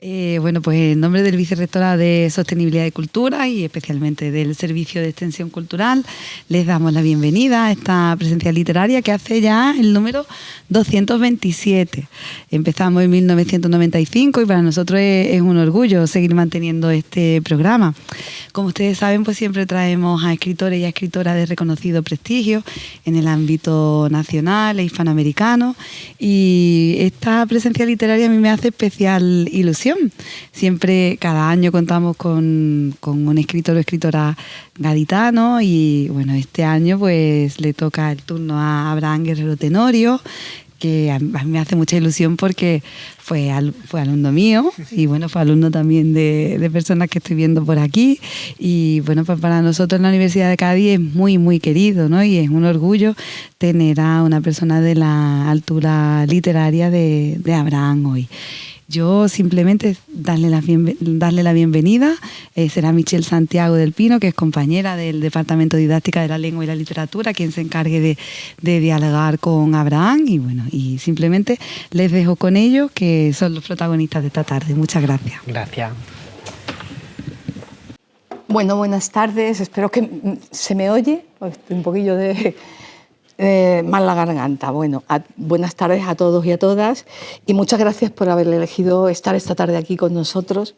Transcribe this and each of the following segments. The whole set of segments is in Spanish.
Bueno, pues en nombre del Vicerrectorado de Sostenibilidad y Cultura y especialmente del Servicio de Extensión Cultural, les damos la bienvenida a esta presencia literaria que hace ya el número 227. Empezamos en 1995 y para nosotros es un orgullo seguir manteniendo este programa. Como ustedes saben, pues siempre traemos a escritores y a escritoras de reconocido prestigio en el ámbito nacional e hispanoamericano, y esta presencia literaria a mí me hace especial ilusión. Siempre, cada año contamos con un escritor o escritora gaditano y bueno, este año pues le toca el turno a Abraham Guerrero Tenorio, que a mí me hace mucha ilusión porque fue alumno mío y bueno, fue alumno también de personas que estoy viendo por aquí, y bueno, pues para nosotros en la Universidad de Cádiz es muy, muy querido, ¿no? Y es un orgullo tener a una persona de la altura literaria de Abraham hoy. Yo simplemente darle la bienvenida. Será Michelle Santiago del Pino, que es compañera del Departamento de Didáctica de la Lengua y la Literatura, quien se encargue de dialogar con Abraham. Y bueno, y simplemente les dejo con ellos, que son los protagonistas de esta tarde. Muchas gracias. Gracias. Bueno, buenas tardes. Espero que se me oye. Estoy un poquillo mal la garganta. Bueno, buenas tardes a todos y a todas, y muchas gracias por haber elegido estar esta tarde aquí con nosotros.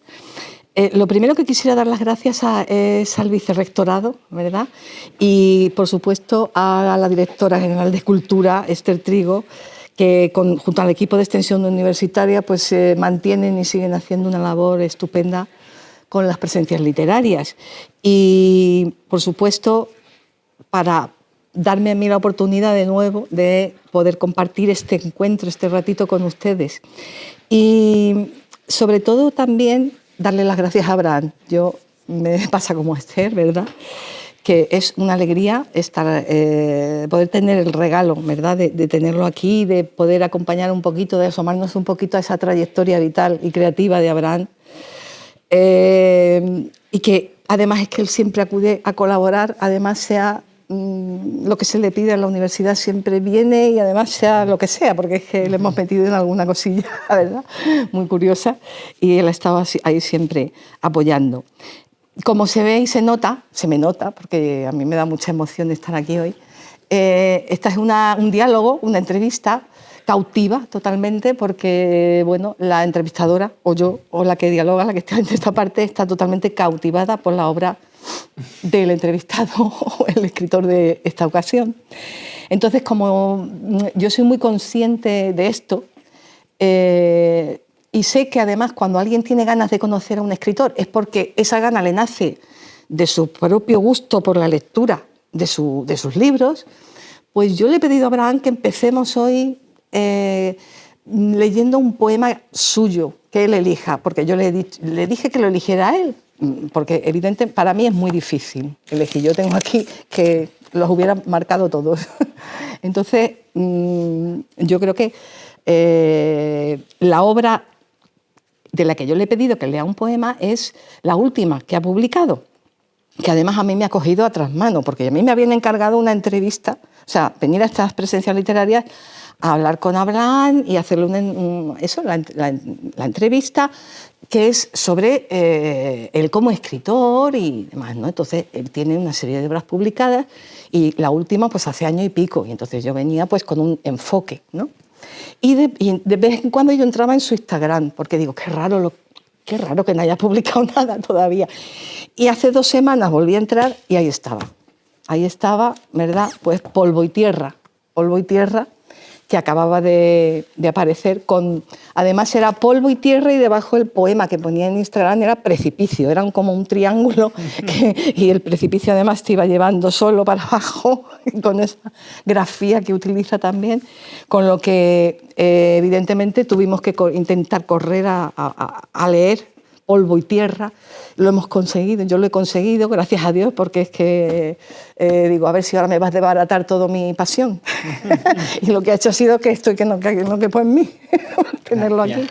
Lo primero que quisiera dar las gracias es al Vicerrectorado, ¿verdad? Y por supuesto a la Directora General de Cultura, Esther Trigo, que junto al equipo de extensión universitaria pues mantienen y siguen haciendo una labor estupenda con las presencias literarias. Y por supuesto, para darme a mí la oportunidad de nuevo de poder compartir este encuentro, este ratito con ustedes. Y sobre todo también darle las gracias a Abraham. Me pasa como a Esther, ¿verdad? Que es una alegría poder tener el regalo, ¿verdad? De tenerlo aquí, de poder acompañar un poquito, de asomarnos un poquito a esa trayectoria vital y creativa de Abraham. Y que además es que él siempre acude a colaborar, además sea lo que se le pide a la universidad siempre viene, y además sea lo que sea, porque es que le hemos metido en alguna cosilla, ¿verdad? Muy curiosa, y él ha estado ahí siempre apoyando. Como se ve y se me nota, porque a mí me da mucha emoción estar aquí hoy, esta es un diálogo, una entrevista cautiva totalmente, porque bueno, la entrevistadora, o yo, o la que dialoga, la que está en esta parte, está totalmente cautivada por la obra del entrevistado o el escritor de esta ocasión. Entonces, como yo soy muy consciente de esto, y sé que además cuando alguien tiene ganas de conocer a un escritor es porque esa gana le nace de su propio gusto por la lectura de sus libros, pues yo le he pedido a Abraham que empecemos hoy leyendo un poema suyo, que él elija, porque yo le dije que lo eligiera a él, porque evidentemente para mí es muy difícil elegir. Yo tengo aquí que los hubiera marcado todos. Entonces, yo creo que la obra de la que yo le he pedido que lea un poema es la última que ha publicado, que además a mí me ha cogido a trasmano, porque a mí me habían encargado una entrevista, o sea, venir a estas presencias literarias a hablar con Abraham y hacerle la entrevista, que es sobre él como escritor y demás, ¿no? Entonces, él tiene una serie de obras publicadas y la última pues hace año y pico, y entonces yo venía pues con un enfoque, ¿no? Y de vez en cuando yo entraba en su Instagram, porque digo, qué raro que no haya publicado nada todavía. Y hace 2 semanas volví a entrar y ahí estaba, ¿verdad? Pues Polvo y Tierra, que acababa de aparecer además era polvo y tierra, y debajo el poema que ponía en Instagram era precipicio, era como un triángulo y el precipicio además te iba llevando solo para abajo, con esa grafía que utiliza también, con lo que evidentemente tuvimos que intentar correr a leer Polvo y Tierra. Lo hemos conseguido, yo lo he conseguido, gracias a Dios, porque es que digo, a ver si ahora me vas a desbaratar toda mi pasión. Y lo que ha hecho ha sido que esto que no quepa en mí, tenerlo aquí.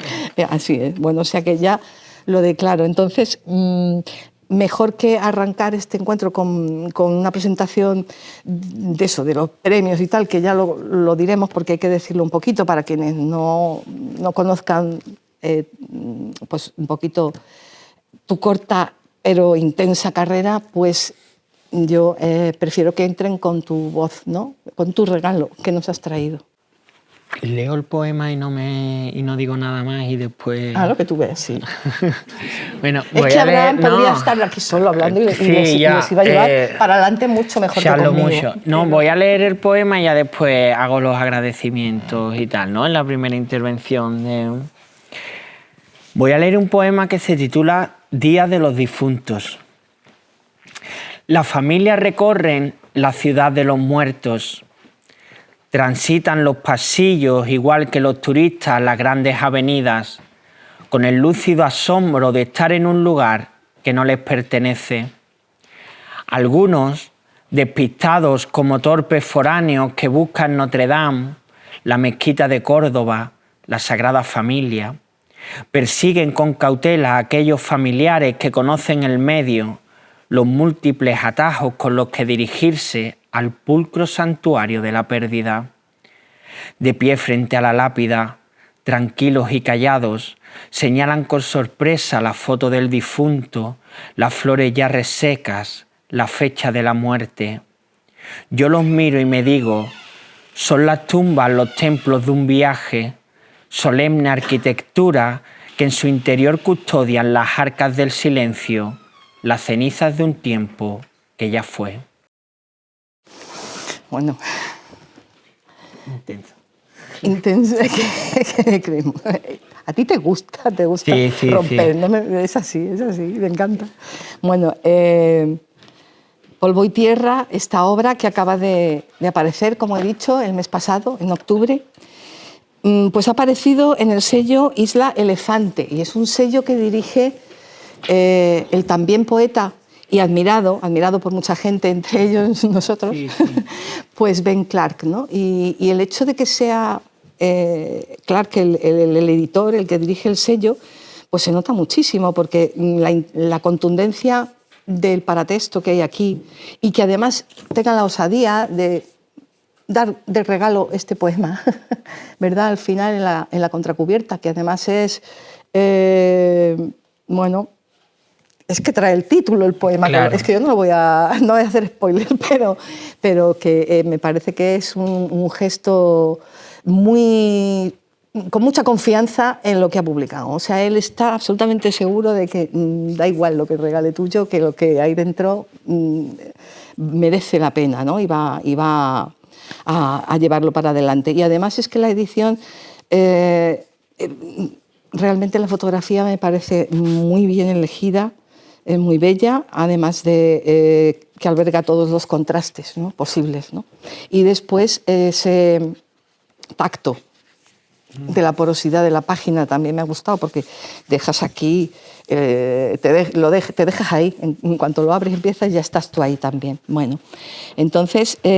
Así es, bueno, o sea que ya lo declaro. Entonces, mejor que arrancar este encuentro con una presentación de eso, de los premios y tal, que ya lo diremos porque hay que decirlo un poquito para quienes no conozcan pues un poquito tu corta pero intensa carrera, pues yo prefiero que entren con tu voz, ¿no? Con tu regalo que nos has traído. Leo el poema y no digo nada más y después... Ah, lo que tú ves, sí. Bueno, es que Abraham podría estar aquí solo hablando y les iba a llevar para adelante mucho mejor que conmigo. Mucho. No, voy a leer el poema y ya después hago los agradecimientos y tal, ¿no? En la primera intervención. Voy a leer un poema que se titula Día de los difuntos. Las familias recorren la ciudad de los muertos. Transitan los pasillos, igual que los turistas, las grandes avenidas, con el lúcido asombro de estar en un lugar que no les pertenece. Algunos, despistados como torpes foráneos que buscan Notre Dame, la mezquita de Córdoba, la Sagrada Familia, persiguen con cautela a aquellos familiares que conocen el medio, los múltiples atajos con los que dirigirse al pulcro santuario de la pérdida. De pie frente a la lápida, tranquilos y callados, señalan con sorpresa la foto del difunto, las flores ya resecas, la fecha de la muerte. Yo los miro y me digo, son las tumbas los templos de un viaje, solemne arquitectura que en su interior custodian las arcas del silencio, las cenizas de un tiempo que ya fue. Bueno. Intenso. Intenso, ¿qué creemos? A ti te gusta sí, romper, sí. ¿no? Es así, me encanta. Bueno, Polvo y Tierra, esta obra que acaba de aparecer, como he dicho, el mes pasado, en octubre, pues ha aparecido en el sello Isla Elefante, y es un sello que dirige el también poeta y admirado por mucha gente, entre ellos nosotros, sí. Pues Ben Clark, ¿no? Y el hecho de que sea Clark el editor, el que dirige el sello, pues se nota muchísimo, porque la contundencia del paratexto que hay aquí, y que además tenga la osadía de dar de regalo este poema, ¿verdad? Al final en la contracubierta, que además es, bueno, es que trae el título el poema, claro. Es que yo no voy a hacer spoiler, pero que me parece que es un gesto con mucha confianza en lo que ha publicado. O sea, él está absolutamente seguro de que da igual lo que regale tuyo, que lo que hay dentro merece la pena, ¿no? Y va a llevarlo para adelante. Y además es que la edición, realmente la fotografía me parece muy bien elegida, es muy bella, además de que alberga todos los contrastes, ¿no? Posibles, ¿no? Y después ese tacto de la porosidad de la página también me ha gustado, porque dejas aquí, te dejas ahí, en cuanto lo abres empiezas, ya estás tú ahí también. Bueno, entonces ya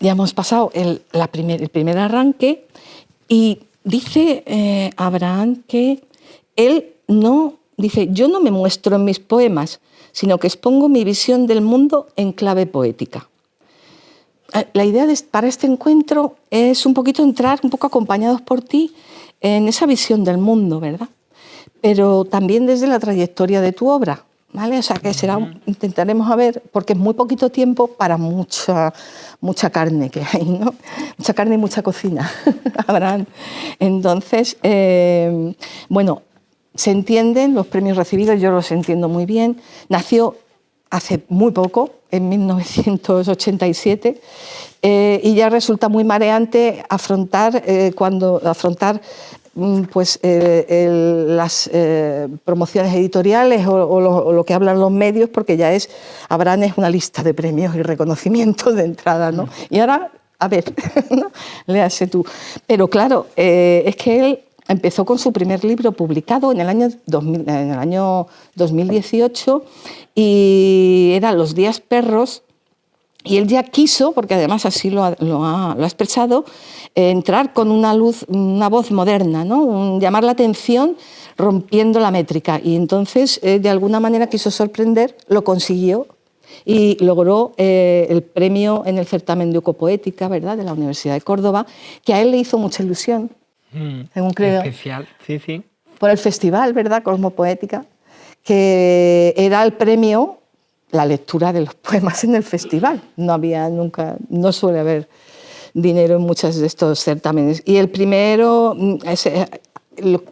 hemos pasado el primer arranque, y dice Abraham que él dice, yo no me muestro en mis poemas, sino que expongo mi visión del mundo en clave poética. La idea para este encuentro es un poquito entrar, un poco acompañados por ti, en esa visión del mundo, ¿verdad? Pero también desde la trayectoria de tu obra, ¿vale? O sea, que intentaremos ver, porque es muy poquito tiempo para mucha carne que hay, ¿no? Mucha carne y mucha cocina, Abraham. Entonces, bueno, se entienden los premios recibidos, yo los entiendo muy bien. Nació hace muy poco, en 1987, y ya resulta muy mareante afrontar pues, las promociones editoriales o lo que hablan los medios, porque ya Abraham es una lista de premios y reconocimientos de entrada, ¿no? Y ahora, a ver, ¿no? Léase tú. Pero claro, es que él empezó con su primer libro publicado en el año 2018, y era Los días perros, y él ya quiso, porque además así lo ha expresado, entrar con una voz moderna, ¿no? Llamar la atención rompiendo la métrica, y entonces de alguna manera quiso sorprender, lo consiguió y logró el premio en el certamen de Ocopoética, ¿verdad?, de la Universidad de Córdoba, que a él le hizo mucha ilusión. según creo. Especial, sí, sí. Por el festival, ¿verdad? Cosmopoética, que era el premio, la lectura de los poemas en el festival. No había nunca, no suele haber dinero en muchos de estos certámenes. Y el primero,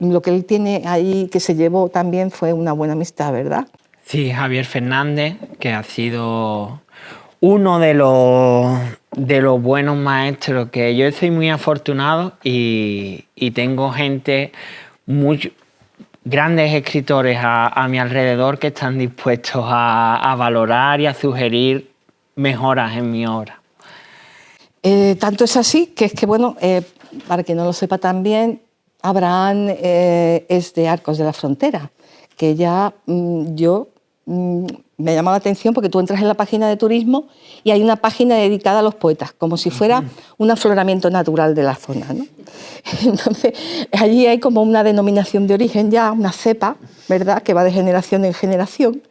lo que él tiene ahí que se llevó también fue una buena amistad, ¿verdad? Sí, Javier Fernández, que ha sido uno de los buenos maestros, que yo soy muy afortunado y tengo gente, grandes escritores a mi alrededor que están dispuestos a valorar y a sugerir mejoras en mi obra. Tanto es así que es que, bueno, para quien no lo sepa también, Abraham es de Arcos de la Frontera, que ya me llama la atención porque tú entras en la página de turismo y hay una página dedicada a los poetas, como si fuera un afloramiento natural de la zona, ¿no? Entonces, allí hay como una denominación de origen ya, una cepa, ¿verdad?, que va de generación en generación.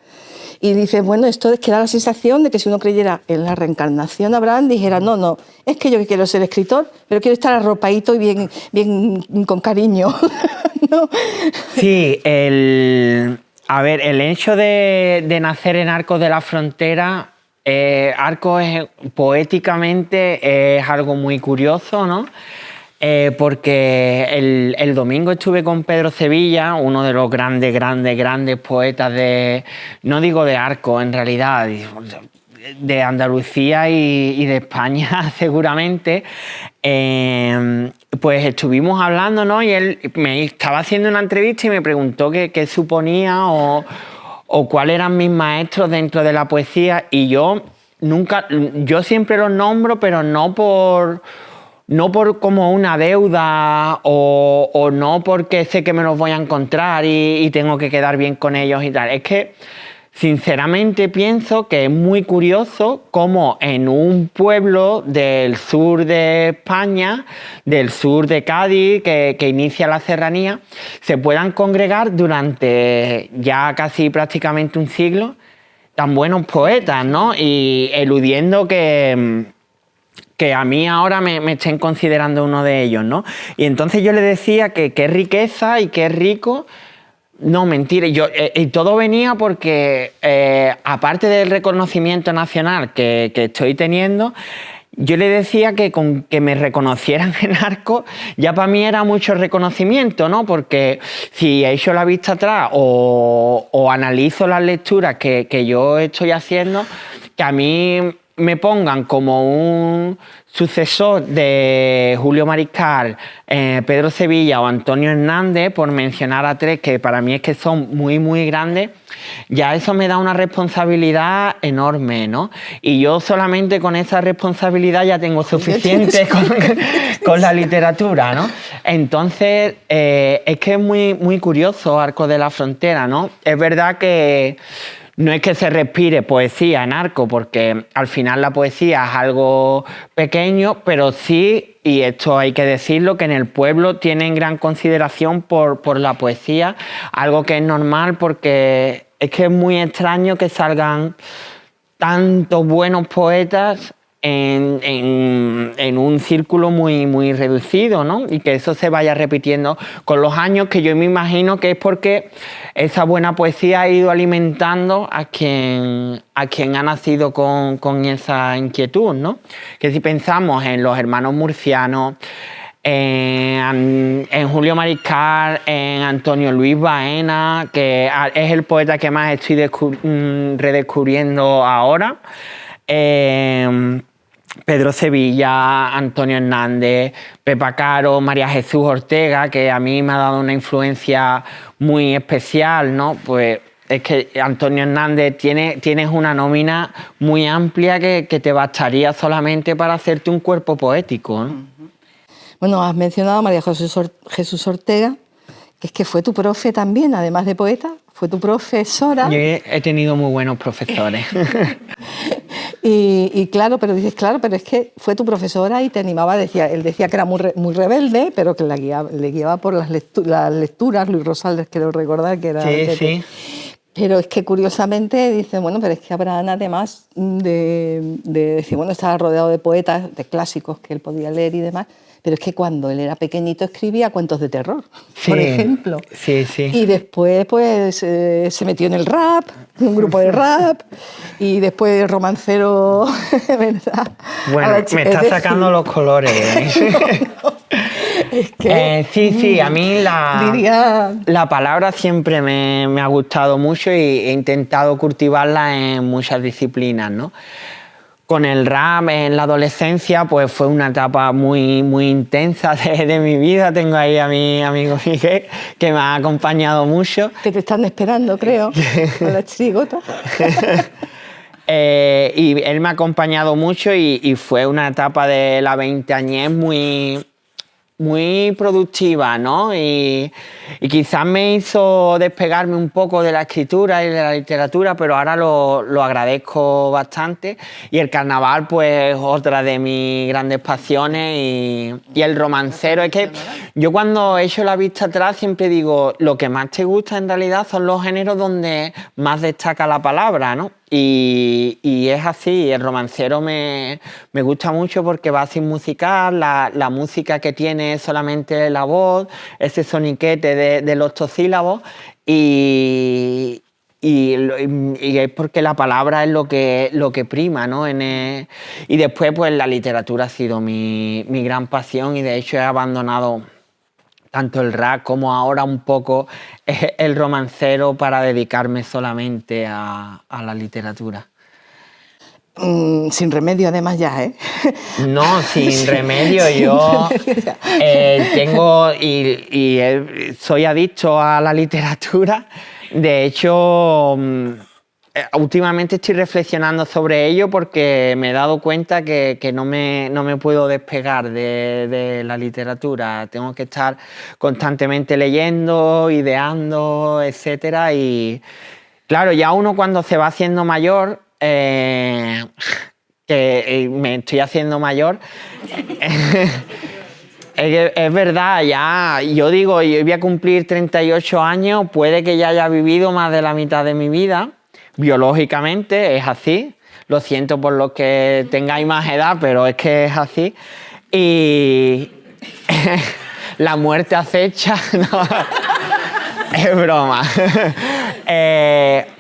Y dices, bueno, esto es que da la sensación de que si uno creyera en la reencarnación, Abraham dijera, no, es que yo quiero ser escritor, pero quiero estar arropadito y bien con cariño. ¿No? Sí, el hecho de nacer en Arcos de la Frontera, Arcos poéticamente es algo muy curioso, ¿no? Porque el domingo estuve con Pedro Sevilla, uno de los grandes poetas no digo de Arcos en realidad, de Andalucía y de España seguramente. Pues estuvimos hablando, ¿no? Y él me estaba haciendo una entrevista y me preguntó qué suponía o cuáles eran mis maestros dentro de la poesía, y yo siempre los nombro, pero no por como una deuda o no porque sé que me los voy a encontrar y tengo que quedar bien con ellos y tal. Es que sinceramente pienso que es muy curioso cómo en un pueblo del sur de España, del sur de Cádiz, que inicia la serranía, se puedan congregar durante ya casi prácticamente un siglo tan buenos poetas, ¿no? Y eludiendo que a mí ahora me estén considerando uno de ellos, ¿no? Y entonces yo le decía que qué riqueza y qué rico. No, mentira. Y todo venía porque, aparte del reconocimiento nacional que estoy teniendo, yo le decía que con que me reconocieran en Arcos ya para mí era mucho reconocimiento, ¿no? Porque si he hecho la vista atrás o analizo las lecturas que yo estoy haciendo, que a mí me pongan como un sucesor de Julio Mariscal, Pedro Sevilla o Antonio Hernández, por mencionar a tres que para mí es que son muy grandes, ya eso me da una responsabilidad enorme, ¿no? Y yo solamente con esa responsabilidad ya tengo suficiente con la literatura, ¿no? Entonces, es que es muy curioso Arcos de la Frontera, ¿no? Es verdad que no es que se respire poesía en Arcos, porque al final la poesía es algo pequeño, pero sí, y esto hay que decirlo, que en el pueblo tienen gran consideración por la poesía, algo que es normal porque es que es muy extraño que salgan tantos buenos poetas en un círculo muy reducido, ¿no? Y que eso se vaya repitiendo con los años, que yo me imagino que es porque esa buena poesía ha ido alimentando a quien ha nacido con esa inquietud, ¿no? Que si pensamos en los hermanos murcianos, en Julio Mariscal, en Antonio Luis Baena, que es el poeta que más estoy redescubriendo ahora, Pedro Sevilla, Antonio Hernández, Pepa Caro, María Jesús Ortega, que a mí me ha dado una influencia muy especial, ¿no? Pues es que Antonio Hernández tienes una nómina muy amplia que te bastaría solamente para hacerte un cuerpo poético, ¿no? Bueno, has mencionado a María Jesús Ortega, que es que fue tu profe también, además de poeta, fue tu profesora. Yo he tenido muy buenos profesores. Y claro, pero dices, claro, pero es que fue tu profesora y te animaba, él decía que era muy rebelde, pero que le guiaba por las lecturas, Luis Rosales, quiero recordar que era... Sí. Pero es que curiosamente dice, bueno, pero es que Abraham, además de decir, bueno, estaba rodeado de poetas, de clásicos que él podía leer y demás, pero es que cuando él era pequeñito escribía cuentos de terror, por ejemplo. Sí. Y después pues se metió en el rap, en un grupo de rap, y después romancero, ¿verdad? Bueno, me está sacando los colores. No. Es que, sí, a mí diría... la palabra siempre me ha gustado mucho y he intentado cultivarla en muchas disciplinas, ¿no? Con el rap en la adolescencia, pues fue una etapa muy, muy intensa de mi vida. Tengo ahí a mi amigo Miguel, que me ha acompañado mucho. Que te están esperando, creo, con la chirigota. Y él me ha acompañado mucho y fue una etapa de la veinteañez muy productiva, ¿no? Y quizás me hizo despegarme un poco de la escritura y de la literatura, pero ahora lo agradezco bastante. Y el carnaval, pues, otra de mis grandes pasiones y el romancero. Es que yo cuando echo la vista atrás siempre digo, lo que más te gusta en realidad son los géneros donde más destaca la palabra, ¿no? Y es así, el romancero me gusta mucho porque va sin musical, la música que tiene solamente la voz, ese soniquete de los octosílabos y es porque la palabra es lo que prima, ¿no? Y después pues la literatura ha sido mi gran pasión y de hecho he abandonado tanto el rap como ahora un poco el romancero para dedicarme solamente a la literatura. Sin remedio además ya, ¿eh? No, sin remedio. Yo tengo soy adicto a la literatura. De hecho, últimamente estoy reflexionando sobre ello porque me he dado cuenta que no me puedo despegar de la literatura. Tengo que estar constantemente leyendo, ideando, etcétera. Y claro, ya uno cuando se va haciendo mayor, que me estoy haciendo mayor, es verdad, ya yo digo, yo voy a cumplir 38 años, puede que ya haya vivido más de la mitad de mi vida. Biológicamente es así, lo siento por los que tengáis más edad, pero es que es así. Y la muerte acecha, no, es broma.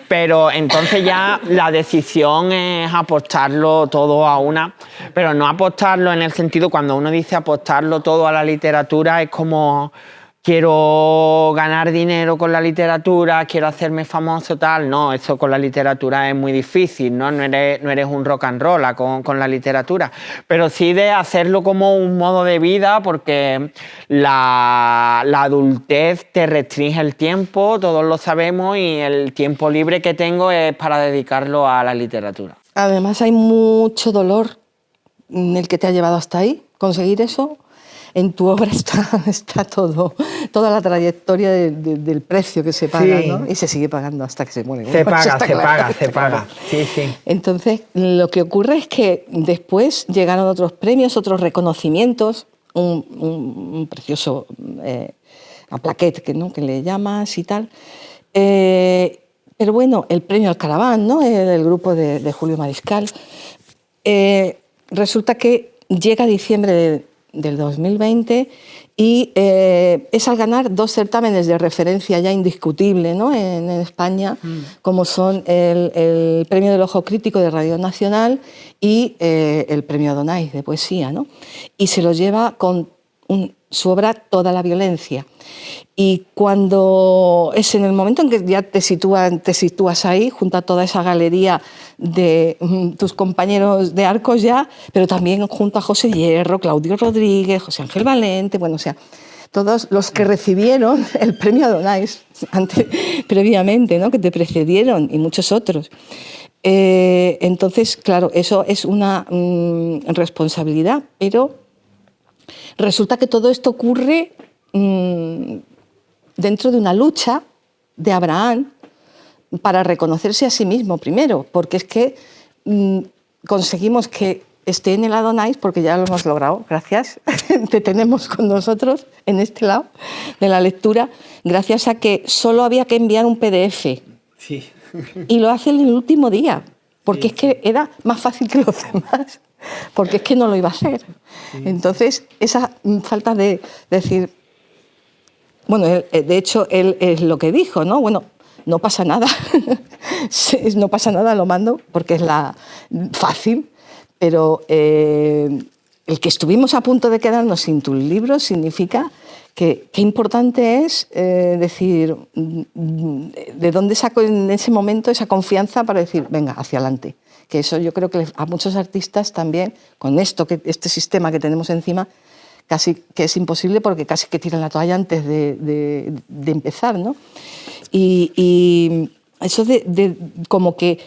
Pero entonces ya la decisión es apostarlo todo a una, pero no apostarlo en el sentido, cuando uno dice apostarlo todo a la literatura, es como quiero ganar dinero con la literatura, quiero hacerme famoso, tal. No, eso con la literatura es muy difícil, ¿no? No eres un rock and roll con la literatura. Pero sí de hacerlo como un modo de vida, porque la adultez te restringe el tiempo, todos lo sabemos, y el tiempo libre que tengo es para dedicarlo a la literatura. Además hay mucho dolor en el que te ha llevado hasta ahí, conseguir eso. En tu obra está toda la trayectoria del precio que se paga, sí, ¿no? Y se sigue pagando hasta que se muere. Se paga. Sí. Entonces, lo que ocurre es que después llegaron otros premios, otros reconocimientos, un precioso plaquette, ¿no?, que le llamas y tal. Pero bueno, el premio Alcaraván, ¿no?, del grupo de Julio Mariscal. Resulta que llega diciembre del 2020 y es al ganar 2 certámenes de referencia ya indiscutible, ¿no?, en España, como son el Premio del Ojo Crítico de Radio Nacional y el Premio Adonais de poesía, ¿no? Y se lo lleva con su obra Toda la violencia. Y cuando es en el momento en que ya te sitúas ahí, junto a toda esa galería de tus compañeros de Arcos ya, pero también junto a José Hierro, Claudio Rodríguez, José Ángel Valente, bueno, o sea, todos los que recibieron el premio Adonais previamente, ¿no?, que te precedieron, y muchos otros. Entonces, claro, eso es una responsabilidad, pero resulta que todo esto ocurre dentro de una lucha de Abraham para reconocerse a sí mismo primero, porque es que conseguimos que esté en el Adonais, porque ya lo hemos logrado, gracias, te tenemos con nosotros en este lado de la lectura, gracias a que solo había que enviar un PDF. Sí. Y lo hace en el último día, porque es que era más fácil que los demás, porque es que no lo iba a hacer. Entonces, esa falta de decir... Bueno, de hecho, él es lo que dijo, ¿no? Bueno, no pasa nada, no pasa nada, lo mando, porque es la fácil, pero el que estuvimos a punto de quedarnos sin tus libros significa que qué importante es decir, de dónde saco en ese momento esa confianza para decir, venga, hacia adelante. Que eso yo creo que a muchos artistas también, con este sistema que tenemos encima, casi que es imposible porque casi que tiran la toalla antes de empezar, ¿no? Y eso de como que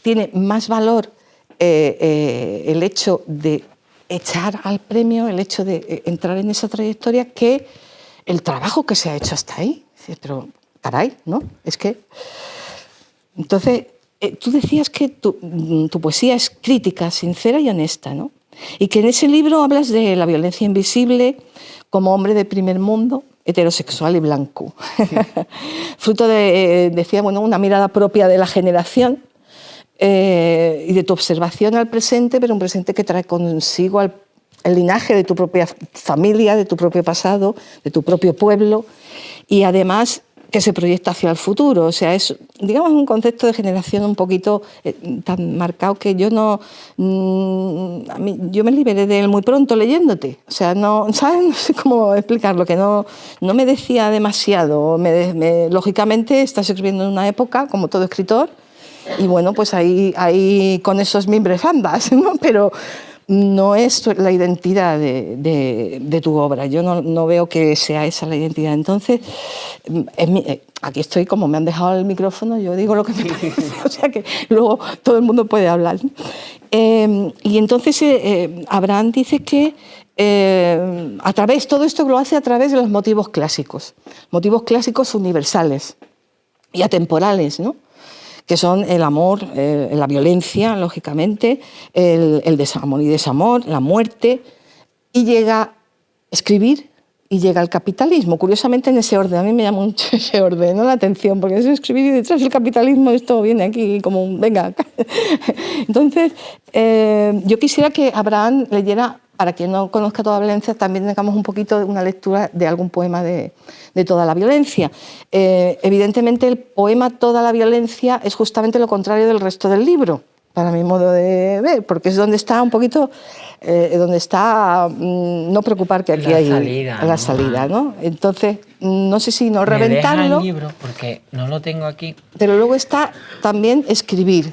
tiene más valor el hecho de echar al premio, el hecho de entrar en esa trayectoria, que el trabajo que se ha hecho hasta ahí. Pero, caray, ¿no? Es que... Entonces, tú decías que tu poesía es crítica, sincera y honesta, ¿no? Y que en ese libro hablas de la violencia invisible como hombre de primer mundo, heterosexual y blanco. Sí. Fruto de, decía, bueno, una mirada propia de la generación y de tu observación al presente, pero un presente que trae consigo el linaje de tu propia familia, de tu propio pasado, de tu propio pueblo, y además que se proyecta hacia el futuro. O sea, es, digamos, un concepto de generación un poquito tan marcado que yo no... yo me liberé de él muy pronto leyéndote. O sea, no, ¿sabes? No sé cómo explicarlo, que no me decía demasiado. Lógicamente, estás escribiendo en una época, como todo escritor, y bueno, pues ahí con esos mimbres andas, ¿no? Pero no es la identidad de tu obra. Yo no veo que sea esa la identidad. Entonces, aquí estoy, como me han dejado el micrófono, yo digo lo que me parece, o sea que luego todo el mundo puede hablar. Y entonces Abraham dice que todo esto lo hace a través de los motivos clásicos universales y atemporales, ¿no? Que son el amor, la violencia, lógicamente, el desamor y desamor, la muerte, y llega a escribir y llega al capitalismo. Curiosamente, en ese orden, a mí me llama mucho ese orden, ¿no? La atención, porque es escribir y detrás del capitalismo esto viene aquí como un venga. Entonces, yo quisiera que Abraham leyera, para quien no conozca Toda la violencia, también tengamos un poquito de una lectura de algún poema de Toda la violencia. Evidentemente, el poema Toda la violencia es justamente lo contrario del resto del libro, para mi modo de ver, porque es donde está un poquito, donde está no preocupar que aquí la hay salida, la salida, ¿no? Entonces, no sé si no reventarlo. Me deja el libro porque no lo tengo aquí. Pero luego está también escribir,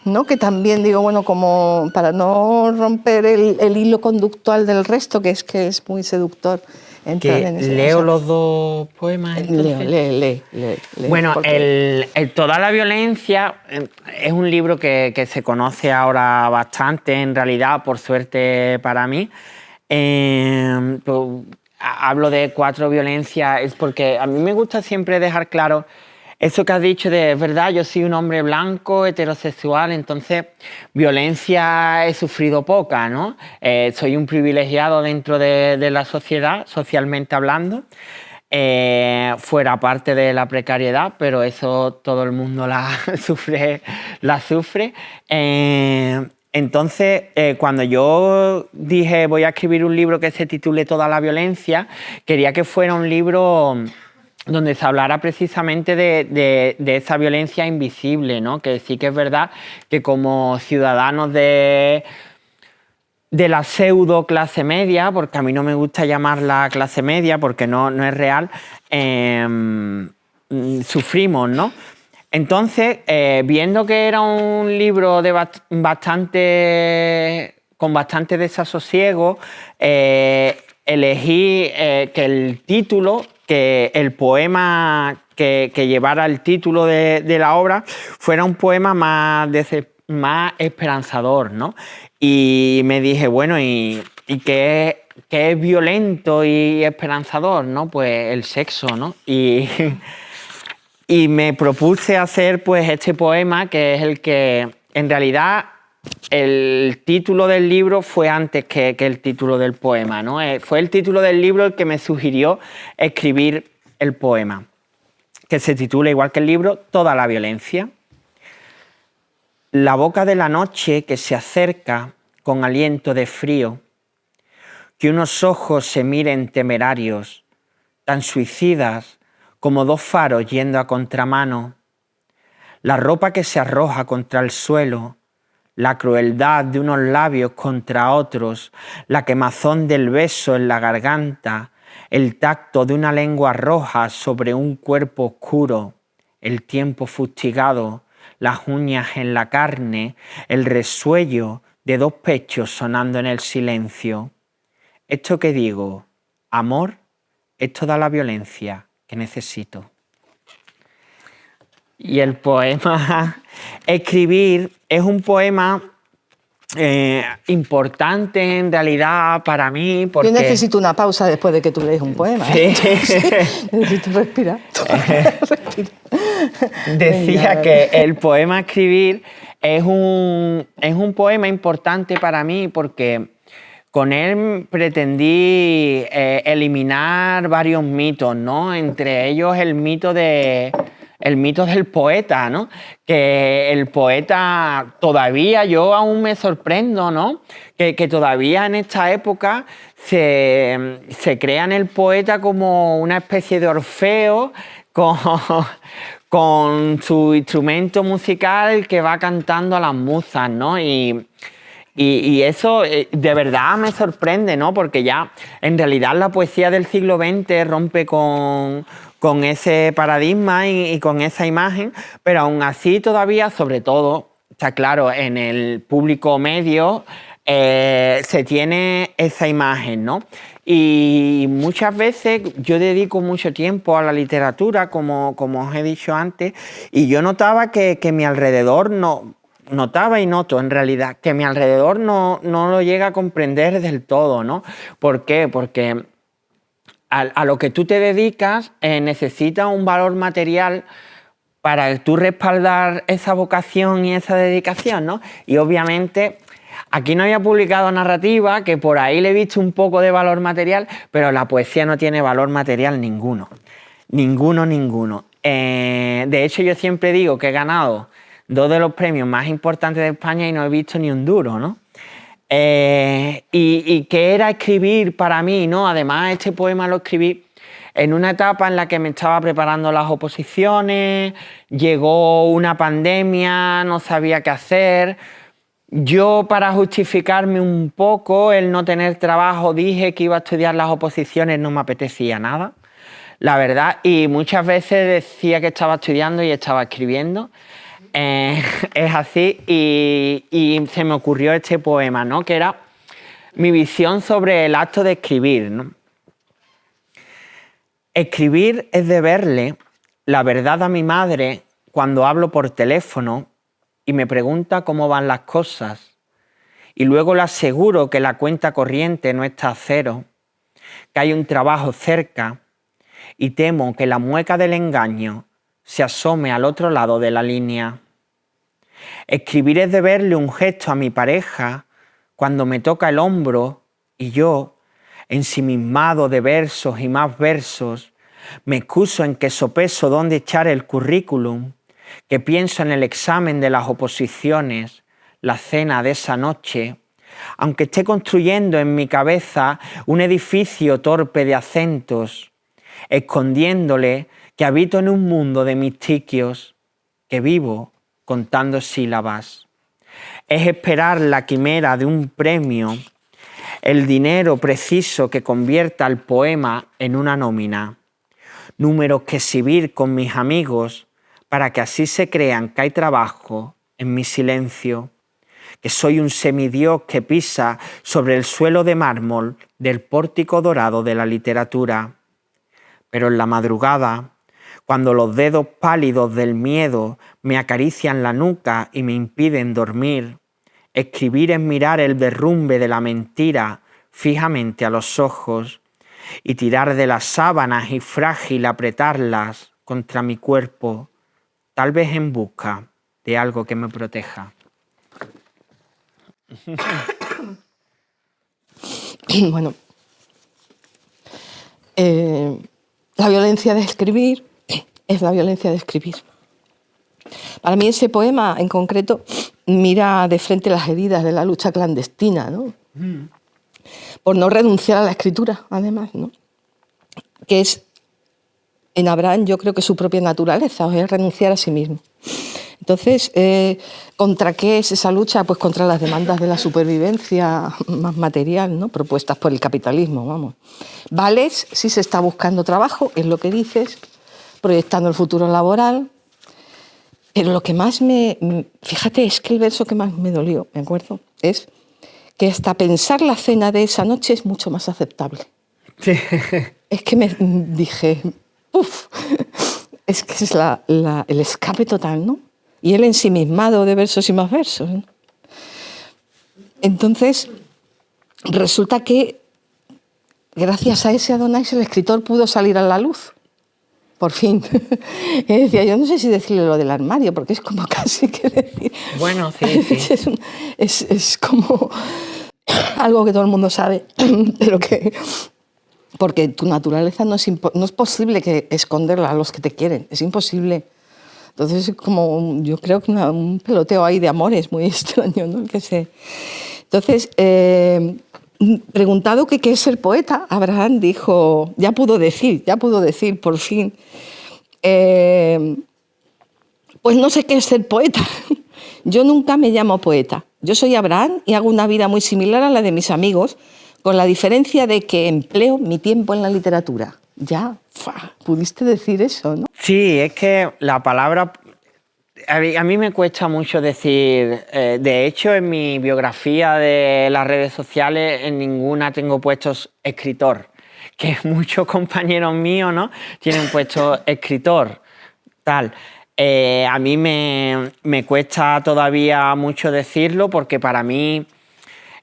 ¿no? Que también digo, bueno, como para no romper el hilo conductual del resto, que es muy seductor. Que leo los dos poemas. Entonces. Lee. Bueno, Toda la violencia es un libro que se conoce ahora bastante, en realidad, por suerte para mí. Hablo de 4 violencias, es porque a mí me gusta siempre dejar claro eso que has dicho de, verdad, yo soy un hombre blanco, heterosexual, entonces violencia he sufrido poca, ¿no? Soy un privilegiado dentro de la sociedad, socialmente hablando, fuera parte de la precariedad, pero eso todo el mundo la sufre. Entonces, cuando yo dije voy a escribir un libro que se titule Toda la violencia, quería que fuera un libro donde se hablara precisamente de esa violencia invisible, ¿no? Que sí que es verdad que como ciudadanos de la pseudo clase media, porque a mí no me gusta llamarla clase media porque no es real, sufrimos, ¿no? Entonces, viendo que era un libro con bastante desasosiego, elegí que el título, que el poema que llevara el título de la obra fuera un poema más esperanzador, ¿no? Y me dije, bueno, ¿y qué es violento y esperanzador, ¿no? Pues el sexo, ¿no? Y me propuse hacer pues este poema, que es el que, en realidad, el título del libro fue antes que el título del poema, ¿no? Fue el título del libro el que me sugirió escribir el poema, que se titula, igual que el libro, Toda la violencia. La boca de la noche que se acerca con aliento de frío, que unos ojos se miren temerarios, tan suicidas como dos faros yendo a contramano, la ropa que se arroja contra el suelo, la crueldad de unos labios contra otros, la quemazón del beso en la garganta, el tacto de una lengua roja sobre un cuerpo oscuro, el tiempo fustigado, las uñas en la carne, el resuello de dos pechos sonando en el silencio. Esto que digo, amor, es toda la violencia que necesito. Y el poema Escribir es un poema importante en realidad para mí porque... Yo necesito una pausa después de que tú lees un poema. Sí. Necesito respirar. Decía que el poema Escribir es un poema importante para mí porque con él pretendí eliminar varios mitos, ¿no? Entre ellos el mito del poeta, ¿no? Que el poeta todavía, yo aún me sorprendo, ¿no? Que todavía en esta época se crea en el poeta como una especie de Orfeo con su instrumento musical que va cantando a las musas, ¿no? Y eso de verdad me sorprende, ¿no? Porque ya en realidad la poesía del siglo XX rompe con ese paradigma y con esa imagen, pero aún así todavía, sobre todo, está claro, en el público medio se tiene esa imagen, ¿no? Y muchas veces yo dedico mucho tiempo a la literatura, como os he dicho antes, y yo notaba que mi alrededor notaba y noto en realidad que mi alrededor no lo llega a comprender del todo, ¿no? ¿Por qué? Porque a lo que tú te dedicas necesitas un valor material para tú respaldar esa vocación y esa dedicación, ¿no? Y obviamente aquí no había publicado narrativa, que por ahí le he visto un poco de valor material, pero la poesía no tiene valor material ninguno. Ninguno. De hecho, yo siempre digo que he ganado 2 de los premios más importantes de España y no he visto ni un duro, ¿no? Y que era escribir para mí, ¿no? Además, este poema lo escribí en una etapa en la que me estaba preparando las oposiciones, llegó una pandemia, no sabía qué hacer. Yo, para justificarme un poco el no tener trabajo, dije que iba a estudiar las oposiciones, no me apetecía nada, la verdad, y muchas veces decía que estaba estudiando y estaba escribiendo. Es así, y se me ocurrió este poema, ¿no? Que era mi visión sobre el acto de escribir, ¿no? Escribir es deberle la verdad a mi madre cuando hablo por teléfono y me pregunta cómo van las cosas, y luego le aseguro que la cuenta corriente no está a cero, que hay un trabajo cerca, y temo que la mueca del engaño se asome al otro lado de la línea. Escribir es deberle un gesto a mi pareja cuando me toca el hombro y yo, ensimismado de versos y más versos, me excuso en que sopeso dónde echar el currículum, que pienso en el examen de las oposiciones, la cena de esa noche, aunque esté construyendo en mi cabeza un edificio torpe de acentos, escondiéndole que habito en un mundo de mistiquios, que vivo contando sílabas. Es esperar la quimera de un premio, el dinero preciso que convierta el poema en una nómina, números que exhibir con mis amigos para que así se crean que hay trabajo en mi silencio, que soy un semidios que pisa sobre el suelo de mármol del pórtico dorado de la literatura. Pero en la madrugada, cuando los dedos pálidos del miedo me acarician la nuca y me impiden dormir, escribir es mirar el derrumbe de la mentira fijamente a los ojos y tirar de las sábanas y frágil apretarlas contra mi cuerpo, tal vez en busca de algo que me proteja. Bueno, la violencia de escribir es la violencia de escribir. Para mí ese poema en concreto mira de frente las heridas de la lucha clandestina, ¿no? Por no renunciar a la escritura, además, ¿no? Que es, en Abraham, yo creo que su propia naturaleza, es renunciar a sí mismo. Entonces, ¿contra qué es esa lucha? Pues contra las demandas de la supervivencia más material, ¿no? Propuestas por el capitalismo, vamos. Vales si se está buscando trabajo, es lo que dices, proyectando el futuro laboral. Pero lo que más fíjate, es que el verso que más me dolió, me acuerdo, es que hasta pensar la cena de esa noche es mucho más aceptable. Sí. Es que me dije, uff, es que es el escape total, ¿no? Y el ensimismado de versos y más versos, ¿no? Entonces, resulta que gracias a ese Adonais el escritor pudo salir a la luz. Por fin. Y decía, yo no sé si decirle lo del armario, porque es como casi que decir... Bueno, sí. Es como algo que todo el mundo sabe, pero que... Porque tu naturaleza no es posible que esconderla a los que te quieren, es imposible. Entonces es como, yo creo que un peloteo ahí de amores muy extraño, ¿no? Entonces, preguntado que qué es ser poeta, Abraham dijo, ya pudo decir, por fin, pues no sé qué es ser poeta. Yo nunca me llamo poeta. Yo soy Abraham y hago una vida muy similar a la de mis amigos, con la diferencia de que empleo mi tiempo en la literatura. Ya, pudiste decir eso, ¿no? Sí, es que la palabra... A mí me cuesta mucho decir... de hecho, en mi biografía de las redes sociales, en ninguna tengo puestos escritor, que muchos compañeros míos, ¿no?, tienen puesto escritor, tal. A mí me cuesta todavía mucho decirlo, porque para mí...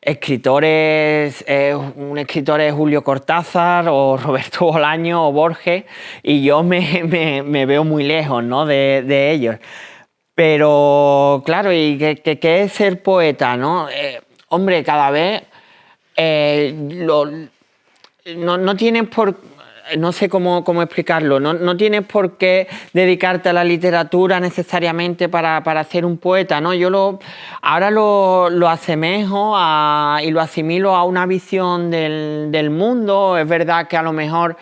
un escritor es Julio Cortázar o Roberto Bolaño o Borges, y yo me veo muy lejos, ¿no?, de ellos. Pero claro, ¿y qué es ser poeta, no? Hombre, cada vez no tienes por... No sé cómo explicarlo. No tienes por qué dedicarte a la literatura necesariamente para ser un poeta, ¿no? Yo ahora lo asemejo y lo asimilo a una visión del mundo. Es verdad que a lo mejor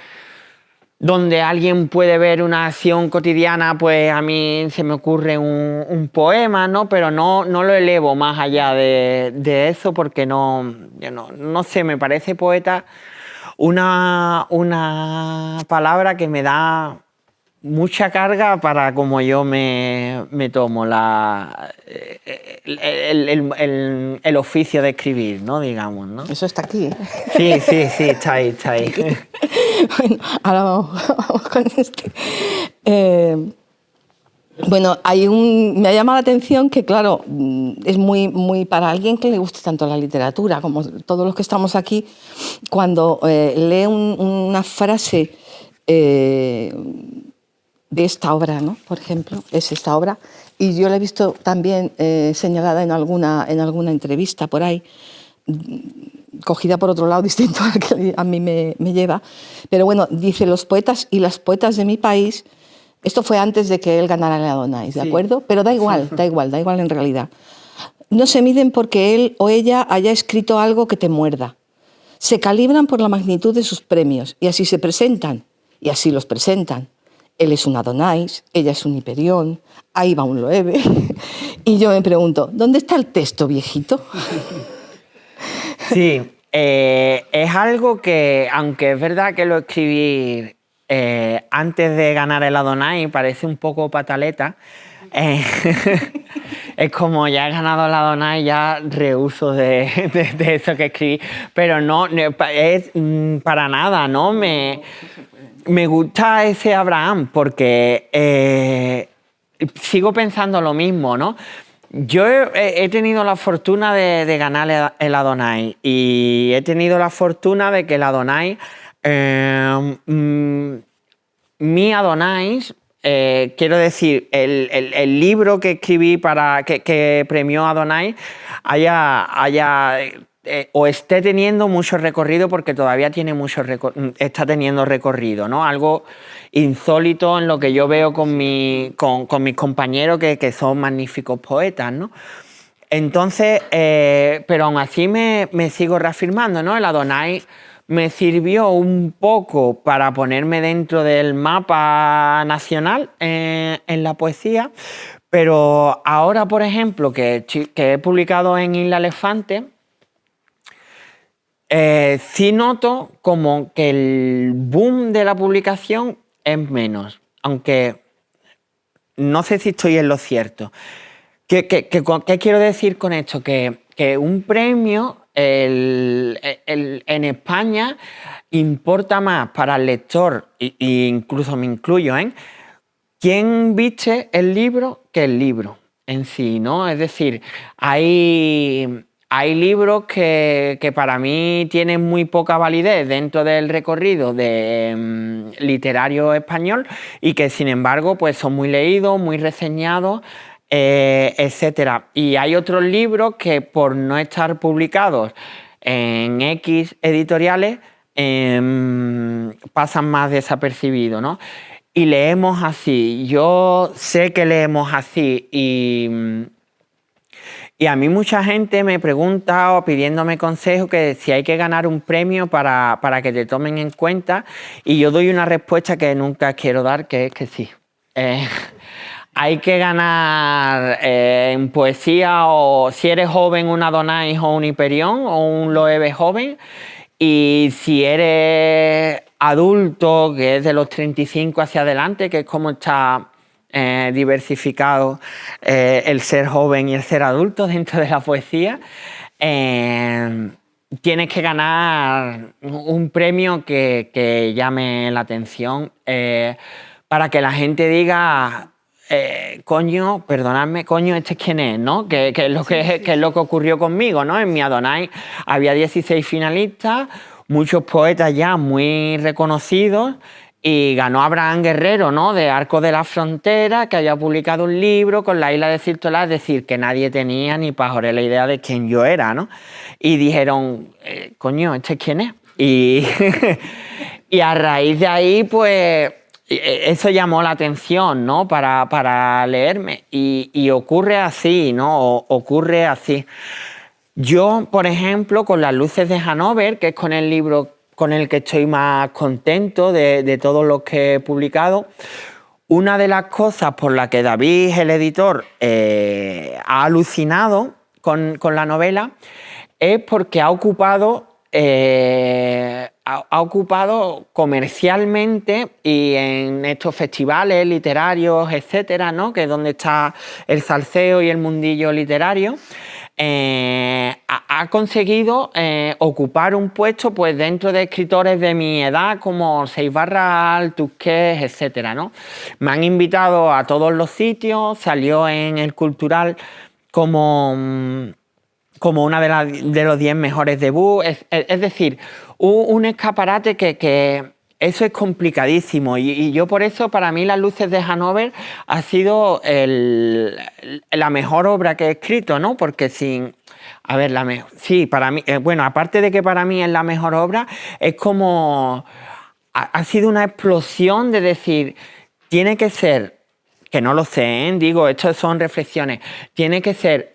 donde alguien puede ver una acción cotidiana, pues a mí se me ocurre un poema, ¿no? Pero no lo elevo más allá de eso, porque no sé, me parece poeta una palabra que me da mucha carga para como yo me tomo el oficio de escribir, ¿no?, digamos, ¿no? Eso está aquí, ¿eh? Sí, está ahí. Bueno, ahora vamos con este. Bueno, me ha llamado la atención que, claro, es muy para alguien que le guste tanto la literatura, como todos los que estamos aquí, cuando lee una frase de esta obra, ¿no? Por ejemplo, es esta obra, y yo la he visto también señalada en alguna entrevista por ahí, cogida por otro lado distinto al que a mí me lleva, pero bueno, dice, los poetas y las poetas de mi país. Esto fue antes de que él ganara el Adonais, ¿de acuerdo? Pero da igual en realidad. No se miden porque él o ella haya escrito algo que te muerda. Se calibran por la magnitud de sus premios y así se presentan, y así los presentan. Él es un Adonais, ella es un Hiperión, ahí va un Loewe. Y yo me pregunto, ¿dónde está el texto, viejito? Sí, es algo que, aunque es verdad que lo escribí antes de ganar el Adonais, parece un poco pataleta. Es como, ya he ganado el Adonais, ya rehúso de eso que escribí, pero no es para nada, ¿no? Me gusta ese Abraham porque sigo pensando lo mismo, ¿no? Yo he tenido la fortuna de ganar el Adonais, y he tenido la fortuna de que el Adonais, mi Adonais, quiero decir, el libro que escribí que premió Adonais haya o esté teniendo mucho recorrido, porque todavía tiene está teniendo recorrido, ¿no? Algo insólito en lo que yo veo con mis compañeros que son magníficos poetas, ¿no? Entonces, pero aún así me sigo reafirmando, ¿no? El Adonai me sirvió un poco para ponerme dentro del mapa nacional en la poesía, pero ahora, por ejemplo, que he publicado en Isla Elefante, sí noto como que el boom de la publicación es menos, aunque no sé si estoy en lo cierto. ¿Qué quiero decir con esto? Que un premio en España importa más para el lector, e incluso me incluyo, quién viste el libro que el libro en sí, ¿no? Es decir, hay libros que para mí tienen muy poca validez dentro del recorrido literario español y que, sin embargo, pues son muy leídos, muy reseñados, etcétera. Y hay otros libros que, por no estar publicados en X editoriales, pasan más desapercibidos, ¿no? Y leemos así. Yo sé que leemos así y a mí mucha gente me pregunta o pidiéndome consejos que si hay que ganar un premio para que te tomen en cuenta, y yo doy una respuesta que nunca quiero dar, que es que sí. Hay que ganar en poesía, o si eres joven, un Adonai o un Hiperión o un Loewe joven, y si eres adulto, que es de los 35 hacia adelante, que es como está diversificado el ser joven y el ser adulto dentro de la poesía, tienes que ganar un premio que llame la atención, para que la gente diga, coño, perdonadme, coño, ¿este es quién es? ¿No? Que es lo que ocurrió conmigo, ¿no? En mi Adonai había 16 finalistas, muchos poetas ya muy reconocidos, y ganó Abraham Guerrero, ¿no? De Arcos de la Frontera, que había publicado un libro con la isla de Cirtolá, es decir, que nadie tenía ni pajorera idea de quién yo era, ¿no? Y dijeron, coño, ¿este es quién es? Y, y a raíz de ahí, pues, eso llamó la atención, ¿no? Para leerme. Y ocurre así, ¿no? Ocurre así. Yo, por ejemplo, con Las luces de Hannover, que es con el libro con el que estoy más contento de todos los que he publicado, una de las cosas por las que David, el editor, ha alucinado con la novela es porque ha ocupado comercialmente y en estos festivales literarios, etcétera, ¿no? Que es donde está el salseo y el mundillo literario. Ha conseguido ocupar un puesto, pues, dentro de escritores de mi edad como Seis Barral, Tusquets, etcétera, ¿no? Me han invitado a todos los sitios, salió en el Cultural como una de los 10 mejores debuts, es decir, un escaparate que eso es complicadísimo, y yo por eso, para mí, Las luces de Hannover ha sido la mejor obra que he escrito, ¿no? Porque sí, para mí, bueno, aparte de que para mí es la mejor obra, es como ha sido una explosión de decir, tiene que ser, que no lo sé, digo, esto son reflexiones, tiene que ser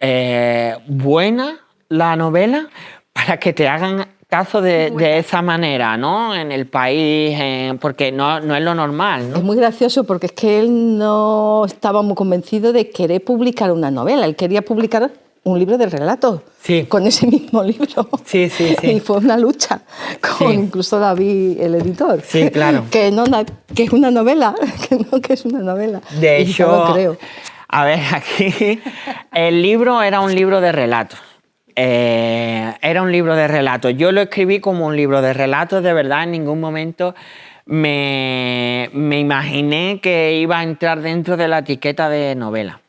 buena la novela para que te hagan caso de esa manera, ¿no? En el país, porque no es lo normal, ¿no? Es muy gracioso porque es que él no estaba muy convencido de querer publicar una novela, él quería publicar un libro de relatos, sí, con ese mismo libro. Sí. Y fue una lucha con incluso David, el editor. Sí, claro. Que es una novela, que es una novela. De hecho, no lo creo. A ver, aquí el libro era un libro de relatos. Era un libro de relatos. Yo lo escribí como un libro de relatos, de verdad. En ningún momento me imaginé que iba a entrar dentro de la etiqueta de novela.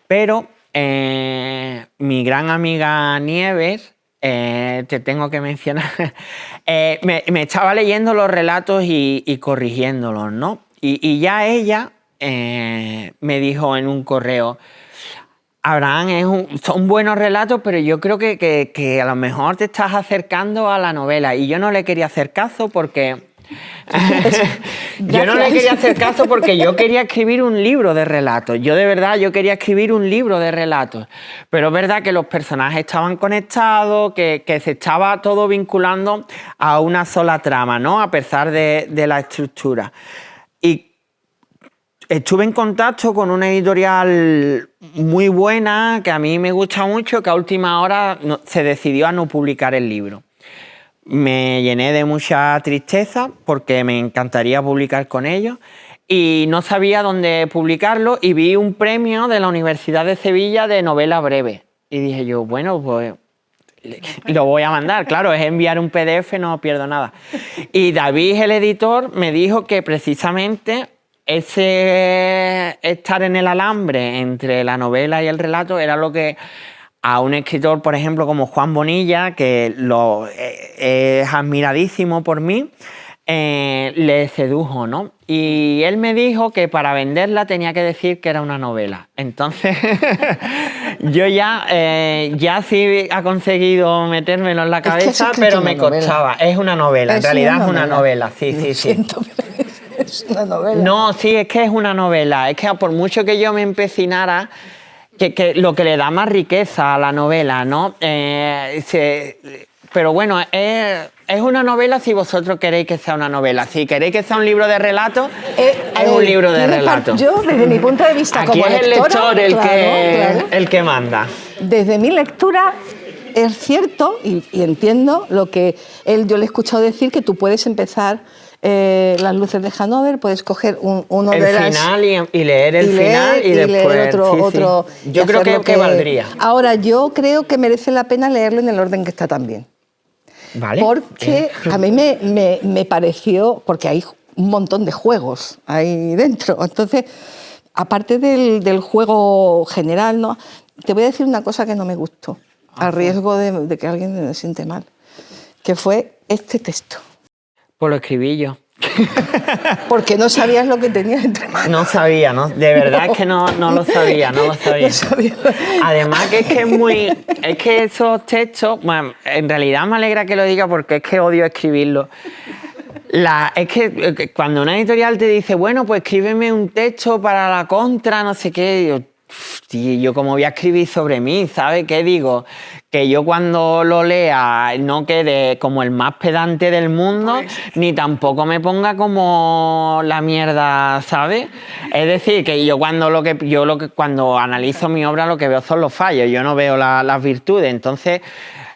Pero mi gran amiga Nieves, te tengo que mencionar, me estaba leyendo los relatos y corrigiéndolos, ¿no? Y ya ella me dijo en un correo, Abraham, son buenos relatos, pero yo creo que a lo mejor te estás acercando a la novela. Y yo no le quería hacer caso porque... yo no le quería hacer caso porque yo quería escribir un libro de relatos. Yo quería escribir un libro de relatos. Pero es verdad que los personajes estaban conectados, que se estaba todo vinculando a una sola trama, ¿no? A pesar de la estructura. Y estuve en contacto con una editorial muy buena, que a mí me gusta mucho, que a última hora se decidió a no publicar el libro. Me llené de mucha tristeza porque me encantaría publicar con ellos y no sabía dónde publicarlo y vi un premio de la Universidad de Sevilla de novela breve. Y dije yo, bueno, pues lo voy a mandar. Claro, es enviar un PDF, no pierdo nada. Y David, el editor, me dijo que precisamente ese estar en el alambre entre la novela y el relato era lo que a un escritor, por ejemplo, como Juan Bonilla, que es admiradísimo por mí, le sedujo, ¿no? Y él me dijo que para venderla tenía que decir que era una novela. Entonces, yo ya sí ha conseguido metérmelo en la cabeza, pero me costaba. Es una novela, en realidad es una novela, sí. Es una novela. No, sí, es que es una novela. Es que por mucho que yo me empecinara, que lo que le da más riqueza a la novela, ¿no? Pero bueno, es una novela si vosotros queréis que sea una novela. Si queréis que sea un libro de relatos, es un libro de relatos. Yo, desde mi punto de vista, aquí como es el lectora, lector el que manda. Desde mi lectura es cierto y entiendo lo que yo le he escuchado decir, que tú puedes empezar Las luces de Hanover, puedes coger uno el de las... final y leer el final y después... leer otro. Yo creo que valdría. Ahora, yo creo que merece la pena leerlo en el orden que está también. Vale. Porque a mí me pareció... Porque hay un montón de juegos ahí dentro. Entonces, aparte del juego general, ¿no? Te voy a decir una cosa que no me gustó, a riesgo de que alguien se siente mal, que fue este texto. Pues lo escribí yo. Porque no sabías lo que tenías entre manos. No sabía, ¿no? De verdad es que no lo sabía, no lo sabía. No sabía. Además que es que esos textos, bueno, en realidad me alegra que lo diga porque es que odio escribirlo. Es que cuando una editorial te dice, bueno, pues escríbeme un texto para la contra, no sé qué, yo como voy a escribir sobre mí, ¿sabes? ¿Qué digo? Que yo cuando lo lea no quede como el más pedante del mundo, ni tampoco me ponga como la mierda, ¿sabes? Es decir, que yo cuando analizo mi obra lo que veo son los fallos, yo no veo las virtudes. Entonces,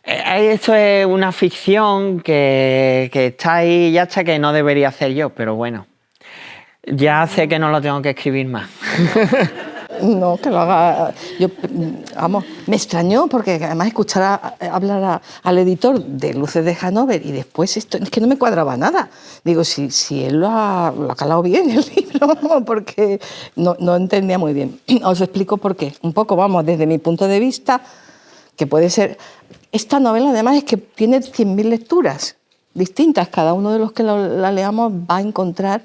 eso es una ficción que está ahí, ya está, que no debería hacer yo, pero bueno, ya sé que no lo tengo que escribir más. No, que lo haga. Yo, vamos, me extrañó porque además escuchar hablar al editor de Luces de Hanover y después esto, es que no me cuadraba nada. Digo, si él lo ha calado bien el libro, porque no entendía muy bien. Os explico por qué. Un poco, vamos, desde mi punto de vista, que puede ser... Esta novela además es que tiene 100.000 lecturas distintas. Cada uno de los que la leamos va a encontrar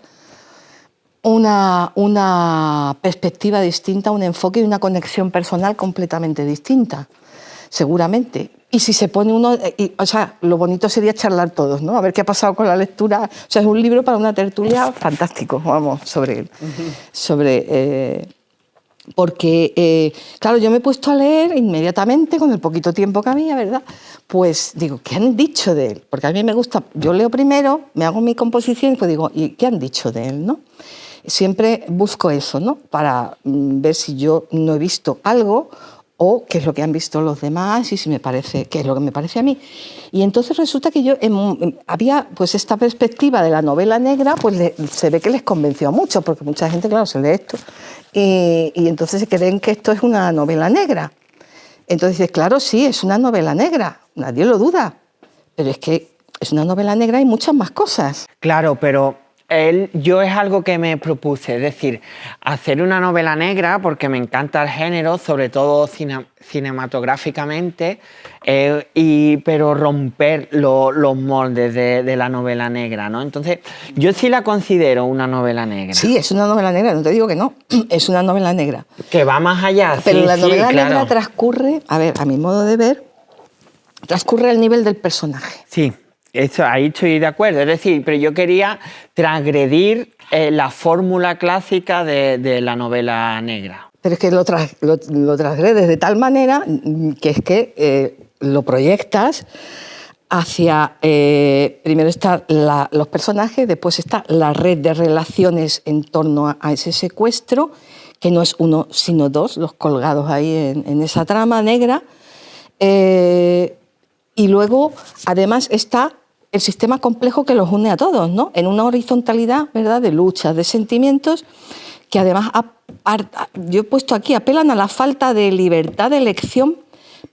una perspectiva distinta, un enfoque y una conexión personal completamente distinta, seguramente. Y si se pone uno... o sea, lo bonito sería charlar todos, ¿no? A ver qué ha pasado con la lectura. O sea, es un libro para una tertulia fantástico, vamos, sobre él. Porque, claro, yo me he puesto a leer inmediatamente, con el poquito tiempo que había, ¿verdad? Pues digo, ¿qué han dicho de él? Porque a mí me gusta, yo leo primero, me hago mi composición y pues digo, ¿y qué han dicho de él, no? Siempre busco eso, ¿no? Para ver si yo no he visto algo o qué es lo que han visto los demás y si me parece, qué es lo que me parece a mí. Y entonces resulta que yo había pues esta perspectiva de la novela negra, pues se ve que les convenció mucho, porque mucha gente, claro, se lee esto y entonces creen que esto es una novela negra. Entonces dices, claro, sí, es una novela negra, nadie lo duda, pero es que es una novela negra y muchas más cosas. Claro, pero yo es algo que me propuse, es decir, hacer una novela negra porque me encanta el género, sobre todo cinematográficamente, pero romper los moldes de la novela negra, ¿no? Entonces, yo sí la considero una novela negra. Sí, es una novela negra, no te digo que no, es una novela negra. Que va más allá, pero sí, la novela sí, negra claro. transcurre, a ver, a mi modo de ver, transcurre al nivel del personaje. Sí, eso, ahí estoy de acuerdo. Es decir, pero yo quería transgredir la fórmula clásica de la novela negra. Pero es que lo transgredes de tal manera que es que lo proyectas hacia... primero están los personajes, después está la red de relaciones en torno a ese secuestro, que no es uno, sino dos, los colgados ahí en esa trama negra. Y luego, además, está el sistema complejo que los une a todos, ¿no? En una horizontalidad, ¿verdad?, de luchas, de sentimientos, que además, yo he puesto aquí, apelan a la falta de libertad de elección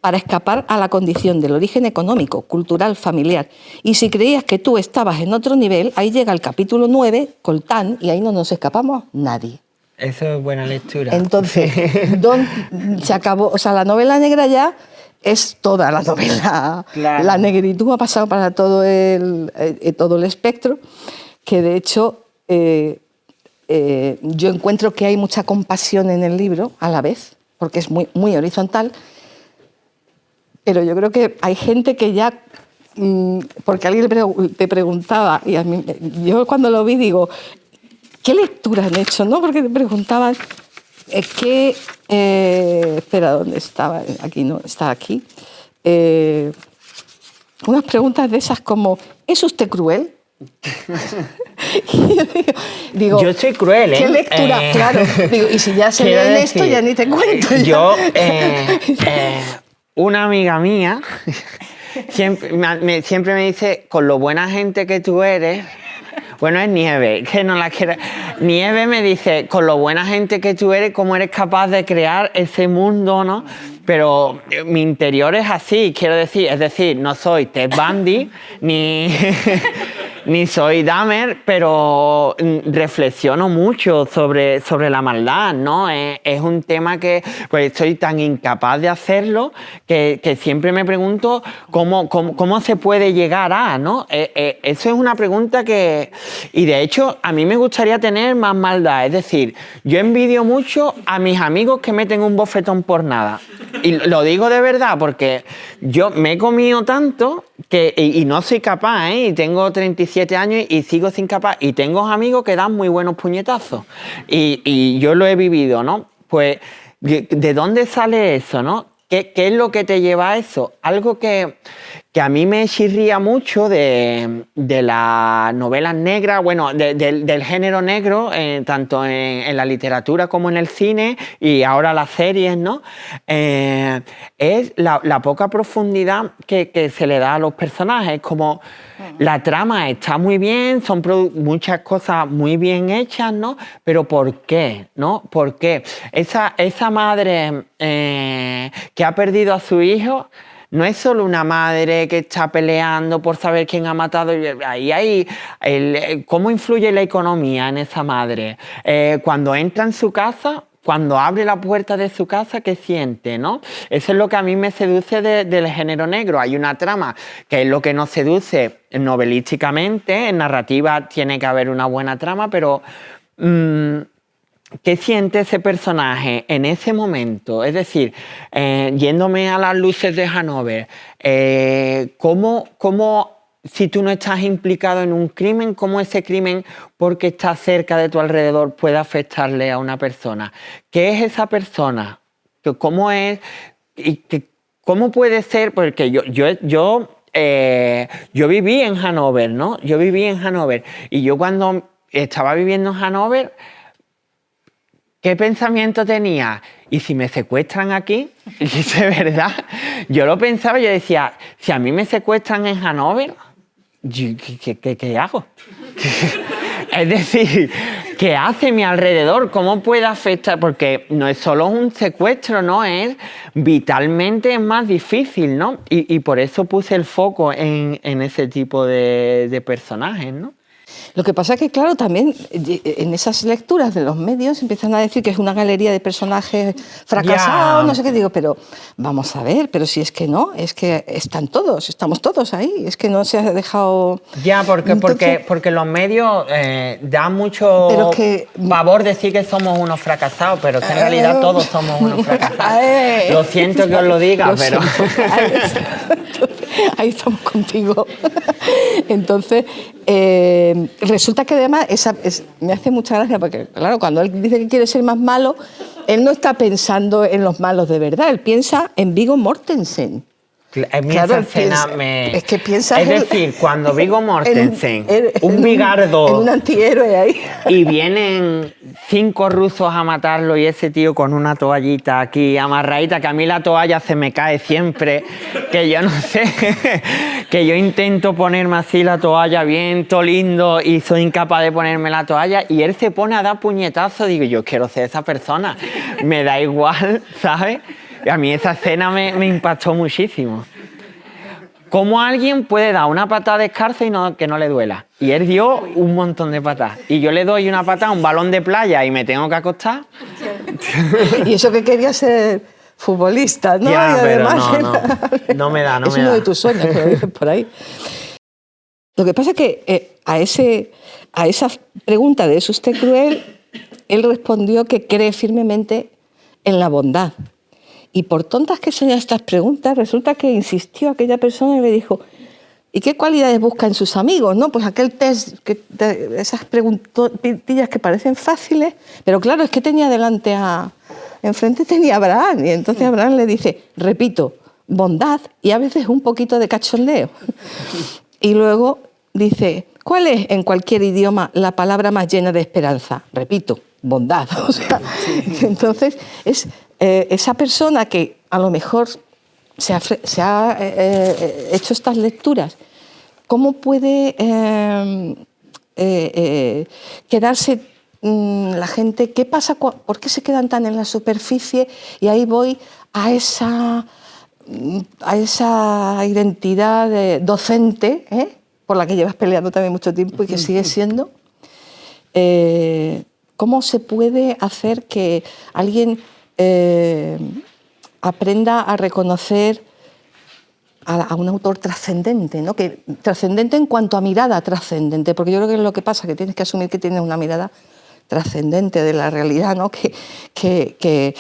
para escapar a la condición del origen económico, cultural, familiar. Y si creías que tú estabas en otro nivel, ahí llega el capítulo 9, Coltán, y ahí no nos escapamos nadie. Eso es buena lectura. Entonces, se acabó, o sea, la novela negra ya es toda la novela. Claro. La negritud ha pasado para todo el espectro, que de hecho yo encuentro que hay mucha compasión en el libro a la vez, porque es muy, muy horizontal, pero yo creo que hay gente que ya, porque alguien te preguntaba, y a mí, yo cuando lo vi digo, ¿qué lectura han hecho? ¿No? Porque te preguntaban, espera, ¿dónde estaba? Aquí no, está aquí. Unas preguntas de esas como, ¿es usted cruel? Y yo digo, yo soy cruel, ¿eh? ¿Qué lectura? Claro. Digo, y si ya se leen esto, ya ni te cuento. Una amiga mía siempre me dice, con lo buena gente que tú eres. Bueno, es Nieve, que no la quiero. Nieve me dice, con lo buena gente que tú eres, cómo eres capaz de crear ese mundo, ¿no? Pero mi interior es así, quiero decir, es decir, no soy Ted Bundy, ni soy Dahmer, pero reflexiono mucho sobre la maldad, ¿no? Es un tema que pues estoy tan incapaz de hacerlo que siempre me pregunto cómo se puede llegar a, ¿no? Eso es una pregunta que... Y de hecho, a mí me gustaría tener más maldad. Es decir, yo envidio mucho a mis amigos que meten un bofetón por nada. Y lo digo de verdad porque yo me he comido tanto y no soy capaz, ¿eh? Y tengo 37 años y sigo sin capaz. Y tengo amigos que dan muy buenos puñetazos. Y yo lo he vivido, ¿no? Pues, ¿de dónde sale eso, no? ¿Qué es lo que te lleva a eso? Algo que a mí me chirría mucho de las novelas negras, bueno, del género negro, tanto en la literatura como en el cine y ahora las series, ¿no? Es la poca profundidad que se le da a los personajes. Como la trama está muy bien, son muchas cosas muy bien hechas, ¿no? Pero ¿por qué? ¿No? ¿Por qué? Esa madre que ha perdido a su hijo no es solo una madre que está peleando por saber quién ha matado. Ahí hay cómo influye la economía en esa madre. Cuando entra en su casa, cuando abre la puerta de su casa, ¿qué siente, no? Eso es lo que a mí me seduce del género negro. Hay una trama que es lo que nos seduce novelísticamente. En narrativa tiene que haber una buena trama, pero... ¿qué siente ese personaje en ese momento? Es decir, yéndome a las luces de Hanover, ¿cómo si tú no estás implicado en un crimen, cómo ese crimen, porque está cerca de tu alrededor, puede afectarle a una persona? ¿Qué es esa persona? ¿Cómo es? ¿Y cómo puede ser? Porque yo viví en Hanover, ¿no? Yo viví en Hanover y yo cuando estaba viviendo en Hanover, ¿qué pensamiento tenía? ¿Y si me secuestran aquí? Y eso es verdad. Yo lo pensaba y yo decía, si a mí me secuestran en Hanover, ¿qué hago? Es decir, ¿qué hace mi alrededor? ¿Cómo puede afectar? Porque no es solo un secuestro, ¿no? Es vitalmente más difícil, ¿no? Y por eso puse el foco en ese tipo de personajes, ¿no? Lo que pasa es que, claro, también en esas lecturas de los medios empiezan a decir que es una galería de personajes fracasados, no sé qué, digo, pero vamos a ver, pero si es que no, es que estamos todos ahí, es que no se ha dejado... Ya, porque los medios dan mucho pavor decir que somos unos fracasados, pero que en realidad todos somos unos fracasados. Lo siento que os lo diga, pero... Ahí estamos contigo. Entonces, resulta que además me hace mucha gracia porque, claro, cuando él dice que quiere ser más malo, él no está pensando en los malos de verdad, él piensa en Viggo Mortensen. Esa escena me... Es que piensas... Es decir, cuando Viggo Mortensen, un bigardo... En un antihéroe ahí. Y vienen 5 rusos a matarlo y ese tío con una toallita aquí amarradita, que a mí la toalla se me cae siempre, que yo no sé, que yo intento ponerme así la toalla bien, todo lindo, y soy incapaz de ponerme la toalla, y él se pone a dar puñetazos, digo, yo quiero ser esa persona, me da igual, ¿sabes? A mí esa escena me impactó muchísimo. ¿Cómo alguien puede dar una patada descalza y que no le duela? Y él dio un montón de patadas. Y yo le doy una patada a un balón de playa y me tengo que acostar. Y eso que quería ser futbolista, ¿no? Ya, y pero además no me da. Es uno de tus sueños, que lo dices por ahí. Lo que pasa es que a esa pregunta de ¿es usted cruel?, él respondió que cree firmemente en la bondad. Y por tontas que sean estas preguntas, resulta que insistió aquella persona y le dijo, ¿y qué cualidades busca en sus amigos? ¿No? Pues aquel test, esas preguntillas que parecen fáciles, pero claro, es que tenía enfrente tenía a Abraham, y entonces Abraham le dice, repito, bondad y a veces un poquito de cachondeo. Y luego dice, ¿cuál es en cualquier idioma la palabra más llena de esperanza? Repito, bondad. O sea, entonces es esa persona que a lo mejor se ha hecho estas lecturas, ¿cómo puede quedarse la gente? ¿Qué pasa? ¿Por qué se quedan tan en la superficie? Y ahí voy a esa identidad docente, por la que llevas peleando también mucho tiempo y que sigues siendo. ¿Cómo se puede hacer que alguien aprenda a reconocer a un autor trascendente, ¿no? Que trascendente en cuanto a mirada trascendente, porque yo creo que es lo que pasa, que tienes que asumir que tienes una mirada trascendente de la realidad, ¿no? que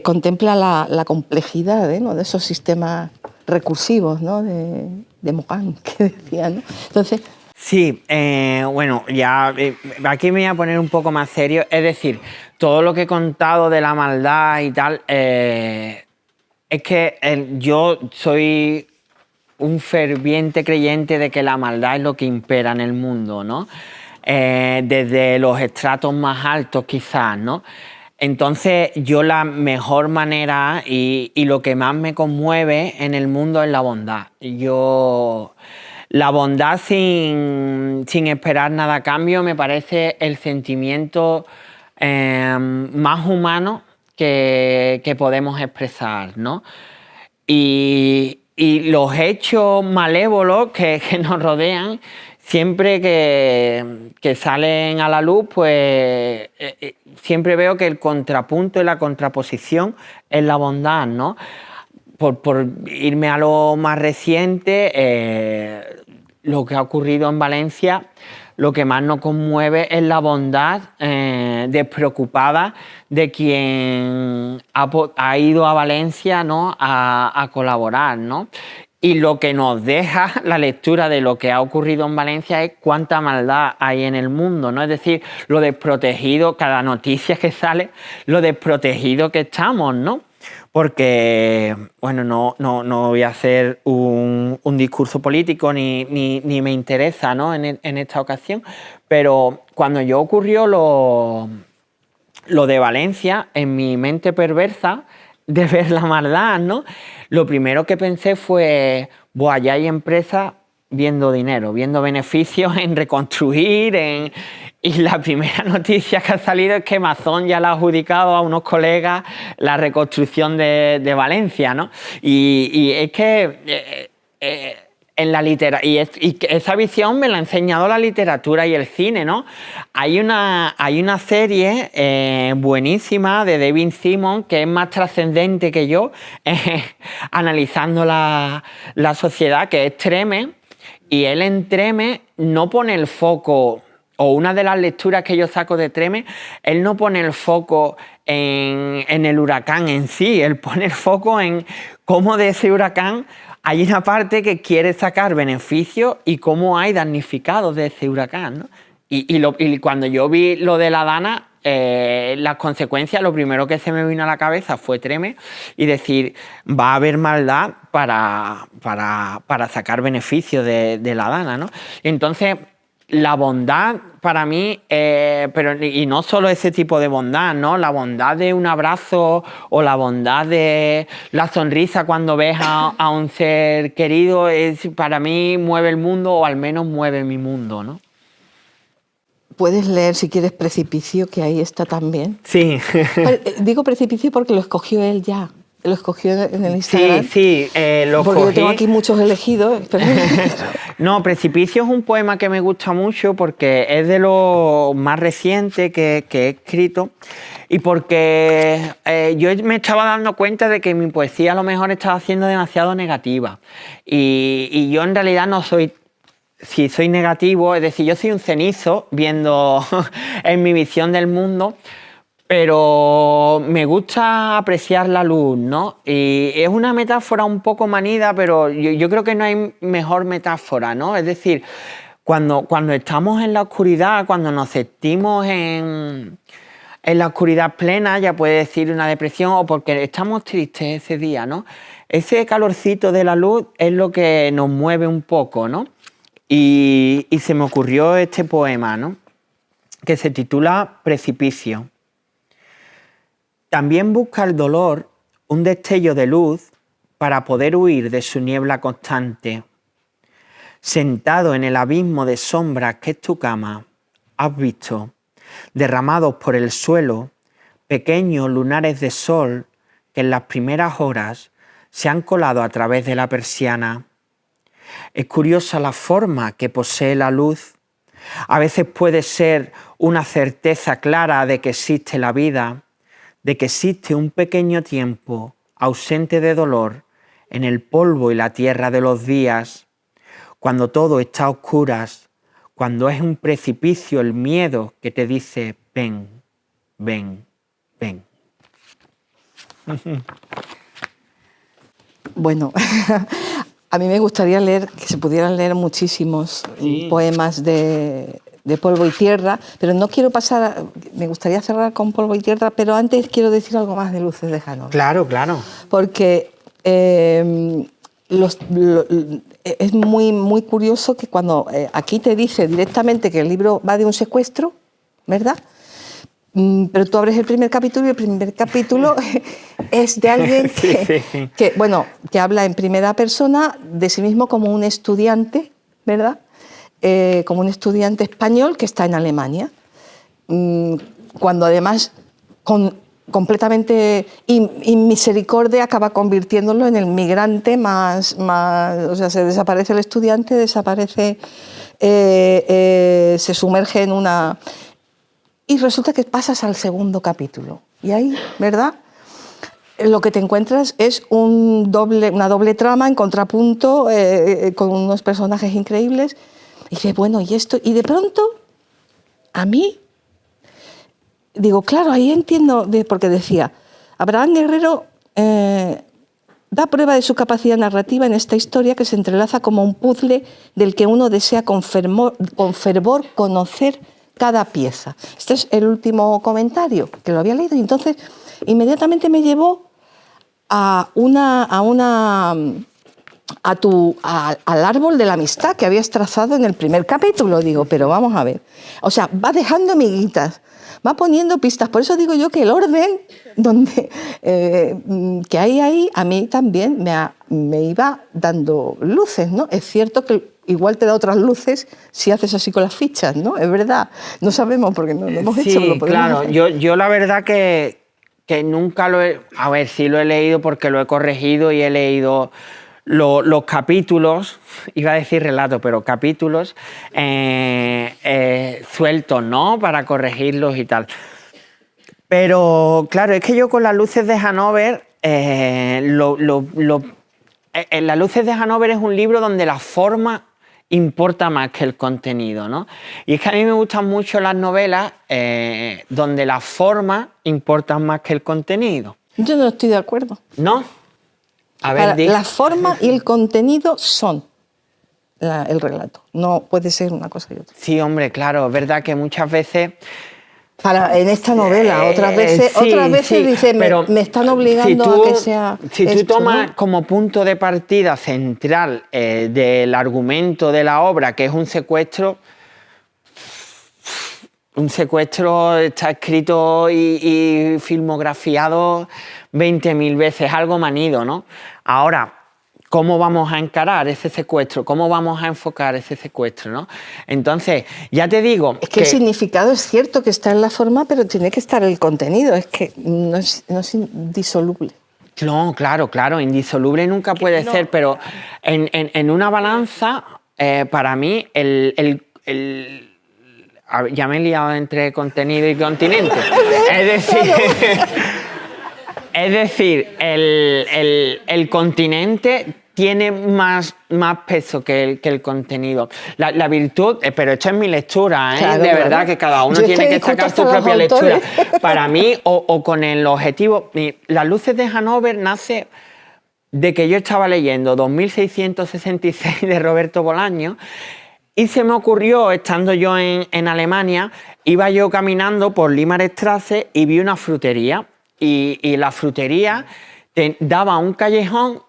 contempla la complejidad, ¿no? De esos sistemas recursivos, ¿no? de Mohan, que decía, ¿no? Entonces... Sí, bueno, ya aquí me voy a poner un poco más serio. Es decir, todo lo que he contado de la maldad y tal, es que yo soy un ferviente creyente de que la maldad es lo que impera en el mundo, ¿no? Desde los estratos más altos quizás, ¿no? Entonces yo la mejor manera y lo que más me conmueve en el mundo es la bondad. La bondad sin esperar nada a cambio me parece el sentimiento más humano que podemos expresar, ¿no? Y los hechos malévolos que nos rodean, siempre que salen a la luz, pues siempre veo que el contrapunto y la contraposición es la bondad, ¿no? Por irme a lo más reciente, lo que ha ocurrido en Valencia, lo que más nos conmueve es la bondad despreocupada de quien ha ido a Valencia, ¿no? a colaborar, ¿no? Y lo que nos deja la lectura de lo que ha ocurrido en Valencia es cuánta maldad hay en el mundo, ¿no? Es decir, lo desprotegido, cada noticia que sale, lo desprotegido que estamos, ¿no? Porque, bueno, no voy a hacer un discurso político ni me interesa, ¿no? en esta ocasión, pero cuando yo ocurrió lo de Valencia, en mi mente perversa de ver la maldad, ¿no? Lo primero que pensé fue, buah, ya hay empresas viendo dinero, viendo beneficios en reconstruir, y la primera noticia que ha salido es que Amazon ya le ha adjudicado a unos colegas la reconstrucción de Valencia, ¿no? Y es que en la literatura, y esa visión me la ha enseñado la literatura y el cine, ¿no? Hay una serie buenísima de David Simon que es más trascendente que yo, analizando la sociedad, que es Treme, y él en Treme no pone el foco, o una de las lecturas que yo saco de Treme, él no pone el foco en el huracán en sí, él pone el foco en cómo de ese huracán hay una parte que quiere sacar beneficios y cómo hay damnificados de ese huracán, ¿no? Y cuando yo vi lo de la Dana, las consecuencias, lo primero que se me vino a la cabeza fue Treme y decir, va a haber maldad para sacar beneficios de la Dana, ¿no? Entonces, la bondad para mí, y no solo ese tipo de bondad, ¿no? La bondad de un abrazo o la bondad de la sonrisa cuando ves a un ser querido, para mí mueve el mundo, o al menos mueve mi mundo, ¿no? Puedes leer, si quieres, Precipicio, que ahí está también. Sí. Digo Precipicio porque lo escogió él ya. Lo escogió en el Instagram. Sí, lo porque cogí. yo tengo aquí muchos elegidos. No, Precipicio es un poema que me gusta mucho porque es de lo más reciente que he escrito, y porque yo me estaba dando cuenta de que mi poesía a lo mejor estaba siendo demasiado negativa. Y yo en realidad no soy... Si soy negativo, es decir, yo soy un cenizo viendo en mi visión del mundo, pero me gusta apreciar la luz, ¿no? Y es una metáfora un poco manida, pero yo creo que no hay mejor metáfora, ¿no? Es decir, cuando estamos en la oscuridad, cuando nos sentimos en la oscuridad plena, ya puede decir una depresión, o porque estamos tristes ese día, ¿no? Ese calorcito de la luz es lo que nos mueve un poco, ¿no? Y se me ocurrió este poema, ¿no? Que se titula Precipicio. También busca el dolor un destello de luz para poder huir de su niebla constante. Sentado en el abismo de sombras que es tu cama, has visto, derramados por el suelo, pequeños lunares de sol que en las primeras horas se han colado a través de la persiana. Es curiosa la forma que posee la luz. A veces puede ser una certeza clara de que existe la vida, de que existe un pequeño tiempo ausente de dolor en el polvo y la tierra de los días, cuando todo está a oscuras, cuando es un precipicio el miedo que te dice ven, ven, ven. Bueno, a mí me gustaría leer, que se pudieran leer muchísimos poemas de Polvo y Tierra, pero no quiero pasar, me gustaría cerrar con Polvo y Tierra, pero antes quiero decir algo más de Luces de Janor. Claro, claro. Porque es muy, muy curioso que cuando aquí te dice directamente que el libro va de un secuestro, ¿verdad? Pero tú abres el primer capítulo y el primer capítulo es de alguien que habla en primera persona de sí mismo como un estudiante, ¿verdad? Como un estudiante español que está en Alemania. Cuando además, completamente inmisericordia, acaba convirtiéndolo en el migrante más o sea, se desaparece el estudiante, desaparece, se sumerge en una... Y resulta que pasas al segundo capítulo. Y ahí, ¿verdad? Lo que te encuentras es una doble trama en contrapunto, con unos personajes increíbles. Y dices, bueno, ¿y esto? Y de pronto, a mí, digo, claro, ahí entiendo, porque decía, Abraham Guerrero da prueba de su capacidad narrativa en esta historia que se entrelaza como un puzzle del que uno desea con fervor conocer cada pieza. Este es el último comentario, que lo había leído, y entonces inmediatamente me llevó al árbol de la amistad que habías trazado en el primer capítulo. Digo, pero vamos a ver. O sea, va dejando miguitas, va poniendo pistas. Por eso digo yo que el orden que hay ahí a mí también me iba dando luces, ¿no? Es cierto que igual te da otras luces si haces así con las fichas, ¿no? Es verdad. No sabemos porque no lo hemos hecho. Sí, claro. Yo la verdad que nunca lo he... A ver, sí lo he leído porque lo he corregido y he leído los capítulos, iba a decir relatos, pero capítulos sueltos, ¿no? Para corregirlos y tal. Pero claro, es que yo con Las luces de Hanover, Las luces de Hanover es un libro donde la forma importa más que el contenido, ¿no? Y es que a mí me gustan mucho las novelas donde la forma importa más que el contenido. Yo no estoy de acuerdo. ¿No? A ver, La forma y el contenido son el relato. No puede ser una cosa y otra. Sí, hombre, claro, es verdad que muchas veces... En esta novela, otras veces sí, dice, me están obligando a que sea. Si tú esto, tomas ¿no? como punto de partida central del argumento de la obra, que es un secuestro está escrito y filmografiado 20.000 veces, algo manido, ¿no? Ahora, ¿cómo vamos a encarar ese secuestro? ¿Cómo vamos a enfocar ese secuestro, no? Entonces, ya te digo... Es que el significado es cierto que está en la forma, pero tiene que estar el contenido. Es que no es indisoluble. No, claro, indisoluble nunca puede ser, pero en una balanza, para mí, ya me he liado entre contenido y continente. Es decir, el continente tiene más peso que el contenido. La virtud, pero esto es mi lectura, Claro, de verdad que cada uno tiene que sacar su propia lectura. Para mí, o con el objetivo... Las luces de Hanover nace de que yo estaba leyendo 2666 de Roberto Bolaño y se me ocurrió, estando yo en Alemania, iba yo caminando por Limarstraße y vi una frutería. Y la frutería daba un callejón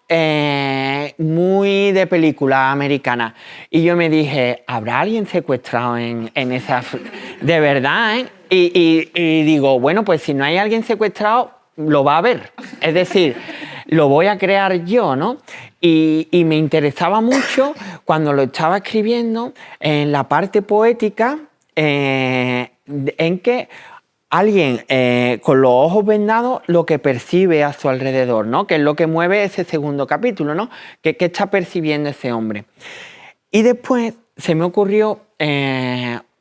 muy de película americana. Y yo me dije, ¿habrá alguien secuestrado en esa frutería? De verdad, ¿eh? Y digo, bueno, pues si no hay alguien secuestrado, lo va a haber. Es decir, lo voy a crear yo, ¿no? Y me interesaba mucho cuando lo estaba escribiendo en la parte poética, en que alguien con los ojos vendados lo que percibe a su alrededor, ¿no? Que es lo que mueve ese segundo capítulo, ¿no? ¿Qué está percibiendo ese hombre? Y después se me ocurrió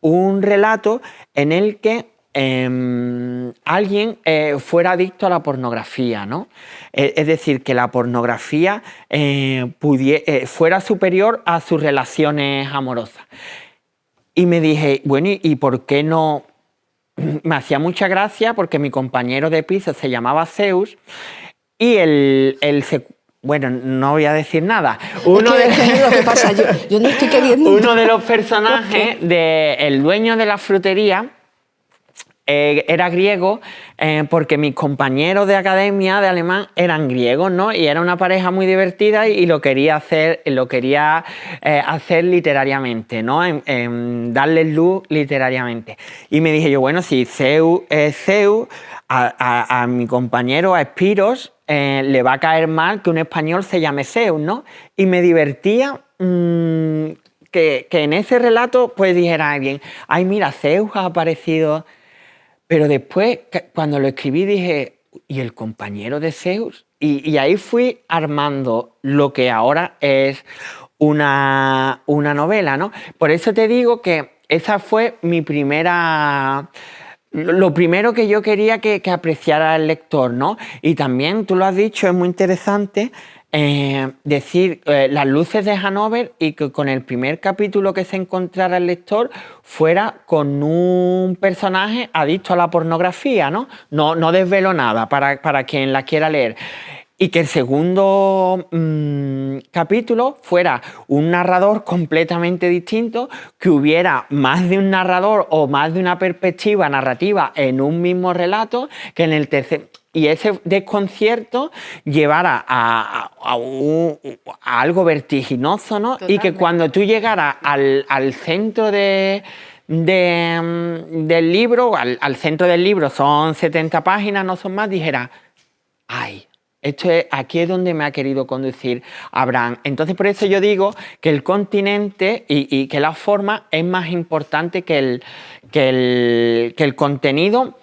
un relato en el que alguien fuera adicto a la pornografía, ¿no? Es decir, que la pornografía fuera superior a sus relaciones amorosas. Y me dije, bueno, ¿y por qué no...? Me hacía mucha gracia porque mi compañero de piso se llamaba Zeus y bueno, no voy a decir nada. Lo que pasa, yo no estoy queriendo... Uno de los personajes del dueño de la frutería era griego porque mis compañeros de academia de alemán eran griegos, ¿no? Y era una pareja muy divertida y lo quería hacer literariamente, ¿no? Darle luz literariamente. Y me dije yo, bueno, si Zeus es Zeus, a mi compañero, a Espiros, le va a caer mal que un español se llame Zeus, ¿no? Y me divertía que en ese relato pues dijera alguien, ay, mira, Zeus ha aparecido... Pero después, cuando lo escribí, dije, ¿y el compañero de Zeus? Y ahí fui armando lo que ahora es una novela, ¿no? Por eso te digo que esa fue mi primera... Lo primero que yo quería que apreciara el lector, ¿no? Y también, tú lo has dicho, es muy interesante decir Las luces de Hanover y que con el primer capítulo que se encontrara el lector fuera con un personaje adicto a la pornografía, ¿no? No desvelo nada para quien la quiera leer. Y que el segundo capítulo fuera un narrador completamente distinto, que hubiera más de un narrador o más de una perspectiva narrativa en un mismo relato, que en el tercer... Y ese desconcierto llevara a algo vertiginoso, ¿no? Totalmente. Y que cuando tú llegaras al centro del libro, al centro del libro son 70 páginas, no son más, dijera, ¡ay! Aquí es donde me ha querido conducir Abraham. Entonces, por eso yo digo que el continente y que la forma es más importante que el contenido,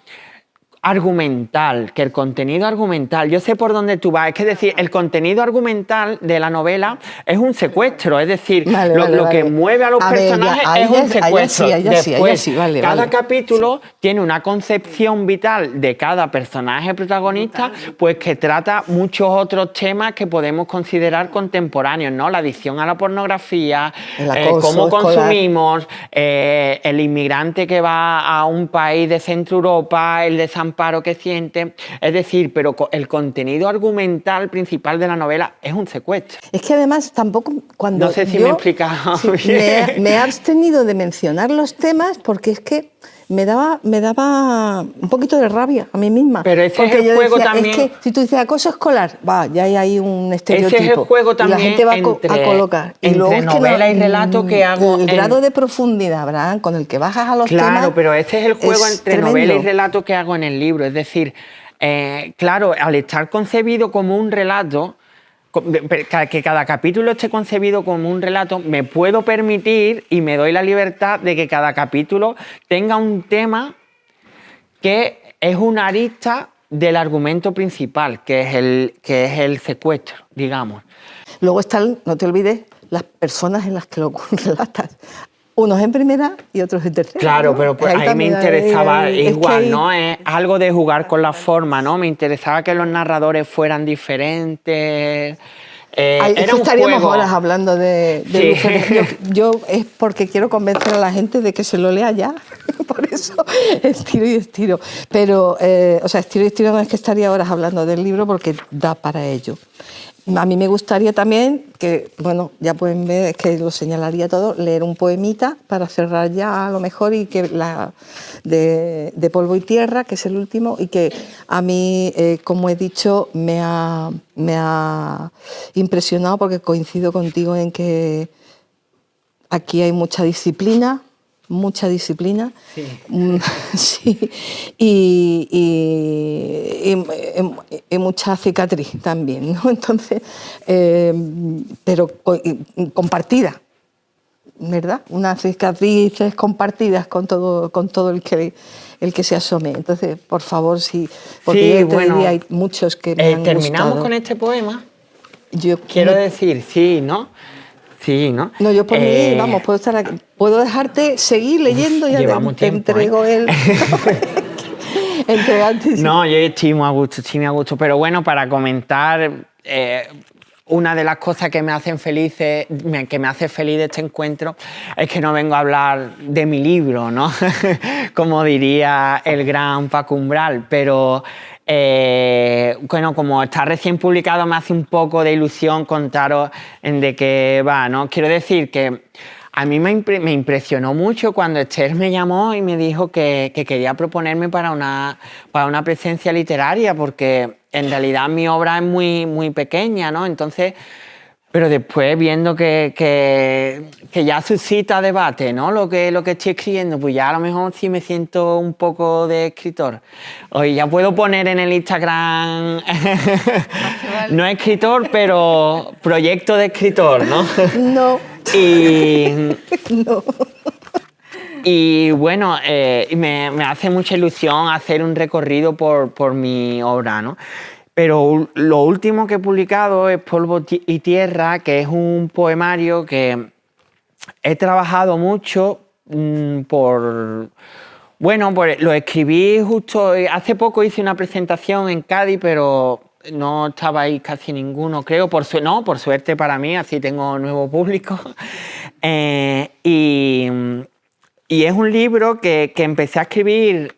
argumental, que el contenido argumental, yo sé por dónde tú vas, es que decir, el contenido argumental de la novela es un secuestro, es decir, lo que mueve a los personajes es un secuestro. Después, cada capítulo tiene una concepción vital de cada personaje protagonista, pues que trata muchos otros temas que podemos considerar contemporáneos, ¿no? La adicción a la pornografía, cómo consumimos, el inmigrante que va a un país de Centro Europa, el desamparo que siente, es decir, pero el contenido argumental principal de la novela es un secuestro. Es que además tampoco cuando no sé si me he explicado bien. Me he abstenido de mencionar los temas porque es que me daba un poquito de rabia a mí misma. Pero ese es el juego también. Es que si tú dices acoso escolar, ya hay ahí un estereotipo. Ese es el juego también. Y la gente va a colocar. Y luego entre novela y relato que hago. El grado de profundidad, Abraham, con el que bajas a los temas. Claro, pero ese es el juego entre novela y relato que hago en el libro. Es decir, claro, al estar concebido como un relato, que cada capítulo esté concebido como un relato, me puedo permitir y me doy la libertad de que cada capítulo tenga un tema que es una arista del argumento principal, que es el secuestro, digamos. Luego están, no te olvides, las personas en las que lo relatas. Unos en primera y otros en tercera. Claro, ¿no? pero pues ahí me interesaba igual, ¿no? Es algo de jugar con la forma, ¿no? Me interesaba que los narradores fueran diferentes. Estaríamos horas hablando de yo es porque quiero convencer a la gente de que se lo lea ya. Por eso estiro y estiro. Pero, estiro y estiro no es que estaría horas hablando del libro porque da para ello. A mí me gustaría también que, bueno, ya pueden ver que lo señalaría todo, leer un poemita para cerrar ya a lo mejor y que de Polvo y Tierra, que es el último, y que a mí, como he dicho, me ha impresionado porque coincido contigo en que aquí hay mucha disciplina, sí. Sí, y mucha cicatriz también, ¿no? Entonces, pero compartida, ¿verdad? Unas cicatrices compartidas con todo el que se asome. Entonces, por favor, porque yo te diría, hay muchos que me han terminamos gustado. Con este poema. Quiero decir, sí, ¿no? Sí, ¿no? No, yo por mí, vamos, puedo estar aquí. Puedo dejarte seguir leyendo y ya te entrego el... Entregante, sí. No, yo estoy muy a gusto. Pero bueno, para comentar, una de las cosas que me hacen felices, que me hace feliz de este encuentro, es que no vengo a hablar de mi libro, ¿no? Como diría el gran Paco Umbral, pero... bueno, como está recién publicado, me hace un poco de ilusión contaros de qué va, ¿no? Quiero decir que a mí me impresionó mucho cuando Esther me llamó y me dijo que quería proponerme para una presencia literaria, porque en realidad mi obra es muy pequeña, ¿no? Entonces... Pero después, viendo que ya suscita debate, ¿no? Lo que estoy escribiendo, pues ya a lo mejor sí me siento un poco de escritor. Hoy ya puedo poner en el Instagram, no escritor, pero proyecto de escritor, ¿no? No. No. Y bueno, me hace mucha ilusión hacer un recorrido por mi obra, ¿no? Pero lo último que he publicado es Polvo y Tierra, que es un poemario que he trabajado mucho lo escribí justo... Hace poco hice una presentación en Cádiz, pero no estabais casi ninguno, creo. Por suerte para mí, así tengo nuevo público. Y es un libro que empecé a escribir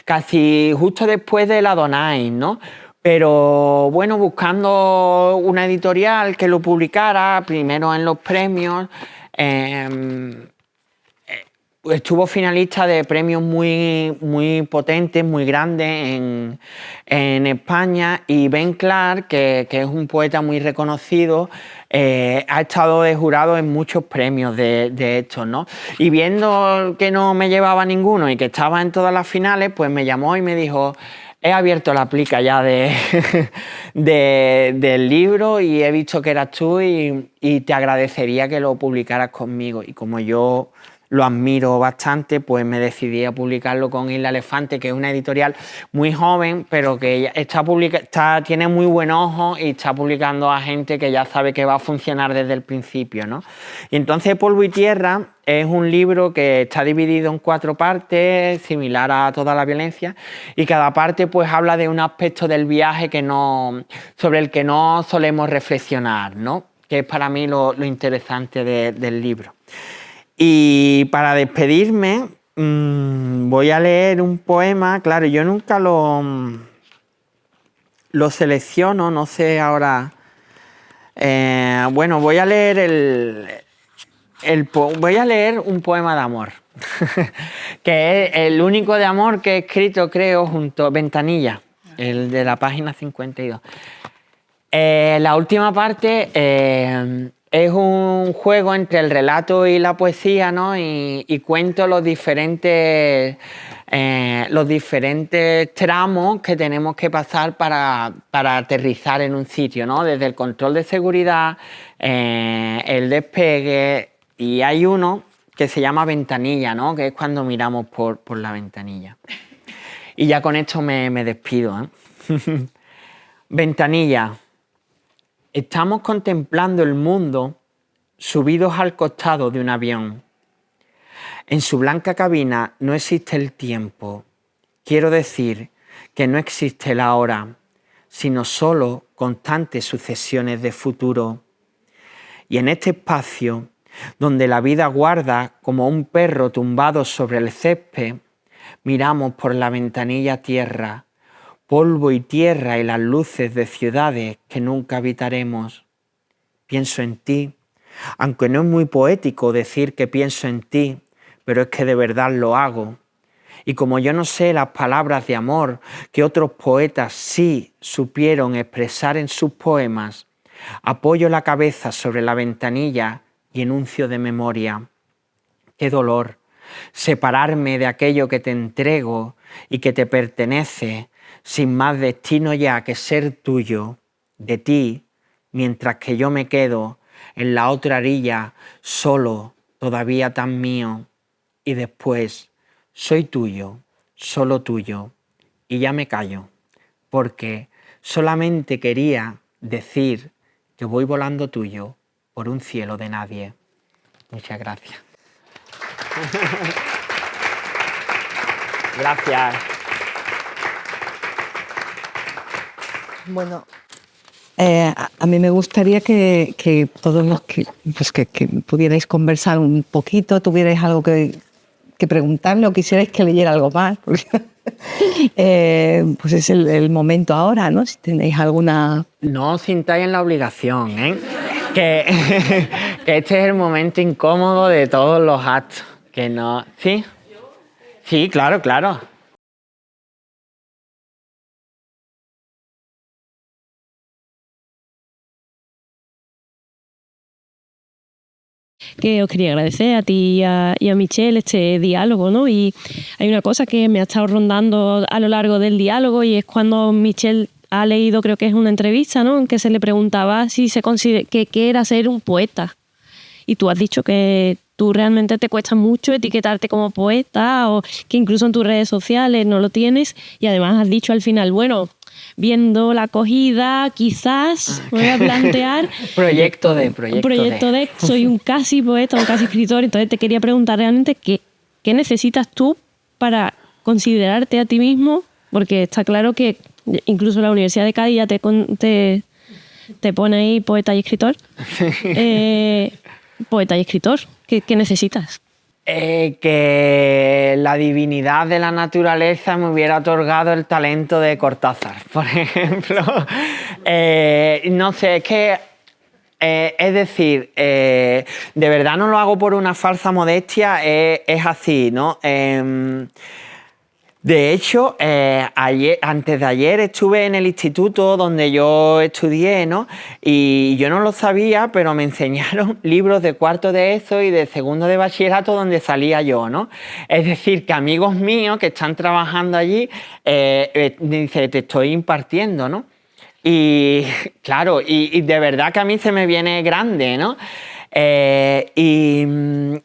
casi justo después de la Donai, ¿no? Pero bueno, buscando una editorial que lo publicara, primero en los premios, estuvo finalista de premios muy potentes, muy grandes en España, y Ben Clark, que es un poeta muy reconocido, ha estado de jurado en muchos premios de estos, ¿no? Y viendo que no me llevaba ninguno y que estaba en todas las finales, pues me llamó y me dijo: he abierto la plica ya del libro y he visto que eras tú y te agradecería que lo publicaras conmigo. Y como yo lo admiro bastante, pues me decidí a publicarlo con Isla Elefante, que es una editorial muy joven, pero que tiene muy buen ojo y está publicando a gente que ya sabe que va a funcionar desde el principio, ¿no? Y entonces Polvo y Tierra es un libro que está dividido en 4 partes, similar a Toda la violencia, y cada parte pues habla de un aspecto del viaje sobre el que no solemos reflexionar, ¿no? Que es para mí lo interesante del libro. Y para despedirme, voy a leer un poema. Claro, yo nunca lo selecciono, no sé ahora. Bueno, voy a leer voy a leer un poema de amor, que es el único de amor que he escrito, creo, junto a Ventanilla, el de la página 52. La última parte es un juego entre el relato y la poesía, ¿no? Y cuento los diferentes tramos que tenemos que pasar para aterrizar en un sitio, ¿no? Desde el control de seguridad, el despegue, y hay uno que se llama Ventanilla, ¿no? Que es cuando miramos por la ventanilla. Y ya con esto me despido, ¿eh? Ventanilla. Estamos contemplando el mundo subidos al costado de un avión. En su blanca cabina no existe el tiempo. Quiero decir que no existe la hora, sino solo constantes sucesiones de futuro. Y en este espacio, donde la vida guarda como un perro tumbado sobre el césped, miramos por la ventanilla tierra, polvo y tierra y las luces de ciudades que nunca habitaremos. Pienso en ti, aunque no es muy poético decir que pienso en ti, pero es que de verdad lo hago. Y como yo no sé las palabras de amor que otros poetas sí supieron expresar en sus poemas, apoyo la cabeza sobre la ventanilla y enuncio de memoria. ¡Qué dolor! Separarme de aquello que te entrego y que te pertenece, sin más destino ya que ser tuyo, de ti, mientras que yo me quedo en la otra orilla, solo, todavía tan mío, y después soy tuyo, solo tuyo, y ya me callo, porque solamente quería decir que voy volando tuyo por un cielo de nadie. Muchas gracias. Gracias. Bueno, a mí me gustaría que todos los que pudierais conversar un poquito, tuvierais algo que preguntarme o quisierais que leyera algo más, porque, pues es el momento ahora, ¿no? Si tenéis alguna... No os sintáis en la obligación, ¿eh? que este es el momento incómodo de todos los actos. Que no... ¿Sí? Sí, claro, claro. Que os quería agradecer a ti y a Michelle este diálogo, ¿no? Y hay una cosa que me ha estado rondando a lo largo del diálogo, y es cuando Michelle ha leído, creo que es una entrevista, ¿no?, en que se le preguntaba si qué era ser un poeta. Y tú has dicho que tú realmente te cuesta mucho etiquetarte como poeta, o que incluso en tus redes sociales no lo tienes, y además has dicho al final, bueno, viendo la acogida, quizás me voy a plantear proyecto D. Soy un casi poeta, un casi escritor. Entonces te quería preguntar realmente qué necesitas tú para considerarte a ti mismo, porque está claro que incluso la Universidad de Cádiz ya te pone ahí poeta y escritor. Poeta y escritor, ¿qué necesitas? Que la divinidad de la naturaleza me hubiera otorgado el talento de Cortázar, por ejemplo. No sé, es que... es decir, de verdad no lo hago por una falsa modestia, es así, ¿no? De hecho, antes de ayer estuve en el instituto donde yo estudié, ¿no? Y yo no lo sabía, pero me enseñaron libros de cuarto de ESO y de segundo de bachillerato donde salía yo, ¿no? Es decir, que amigos míos que están trabajando allí, dice, te estoy impartiendo, ¿no? Y y de verdad que a mí se me viene grande, ¿no? Y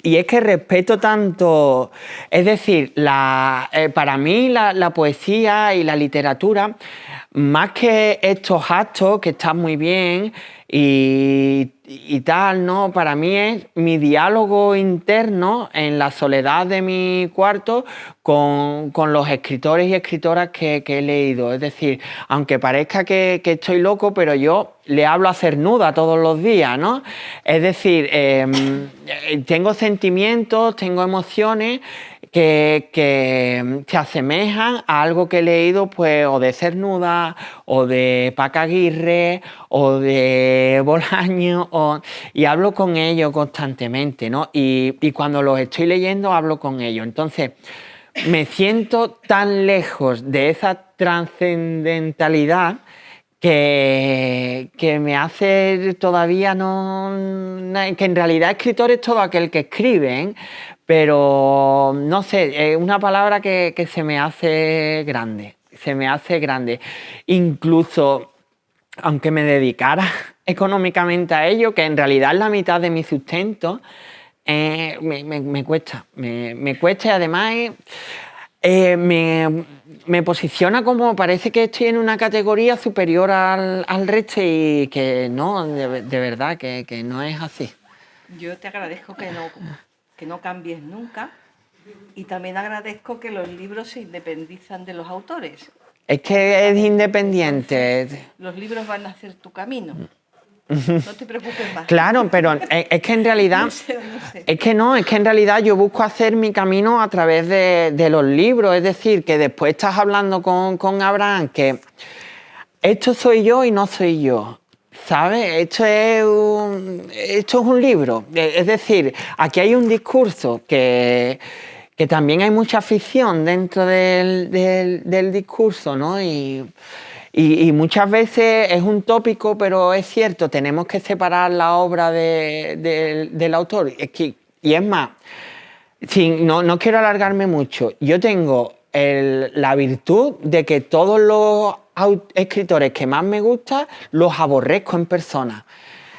y es que respeto tanto, es decir, para mí la poesía y la literatura, más que estos actos que están muy bien y tal, ¿no? Para mí es mi diálogo interno en la soledad de mi cuarto con los escritores y escritoras que he leído. Es decir, aunque parezca que estoy loco, pero yo le hablo a Cernuda todos los días, ¿no? Es decir, tengo sentimientos, tengo emociones que se asemejan a algo que he leído, pues, o de Cernuda, o de Paca Aguirre, o de Bolaño, y hablo con ellos constantemente, ¿no? Y cuando los estoy leyendo, hablo con ellos. Entonces, me siento tan lejos de esa trascendentalidad que me hace todavía que en realidad escritor es todo aquel que escribe, ¿eh? Pero no sé, es una palabra que se me hace grande, Incluso, aunque me dedicara económicamente a ello, que en realidad es la mitad de mi sustento, me cuesta, me cuesta y además me posiciona como parece que estoy en una categoría superior al resto y que no, de verdad, que no es así. Yo te agradezco que no cambies nunca y también agradezco que los libros se independizan de los autores. Es que es independiente. Entonces, los libros van a hacer tu camino. No te preocupes más. Claro, pero es que en realidad... No sé. Es que en realidad yo busco hacer mi camino a través de los libros. Es decir, que después estás hablando con Abraham que esto soy yo y no soy yo. ¿Sabes? Esto es un libro. Es decir, aquí hay un discurso que también hay mucha ficción dentro del discurso, ¿no? Y muchas veces es un tópico, pero es cierto, tenemos que separar la obra del autor. Y es más, no quiero alargarme mucho, yo tengo la virtud de que todos los escritores que más me gustan los aborrezco en persona.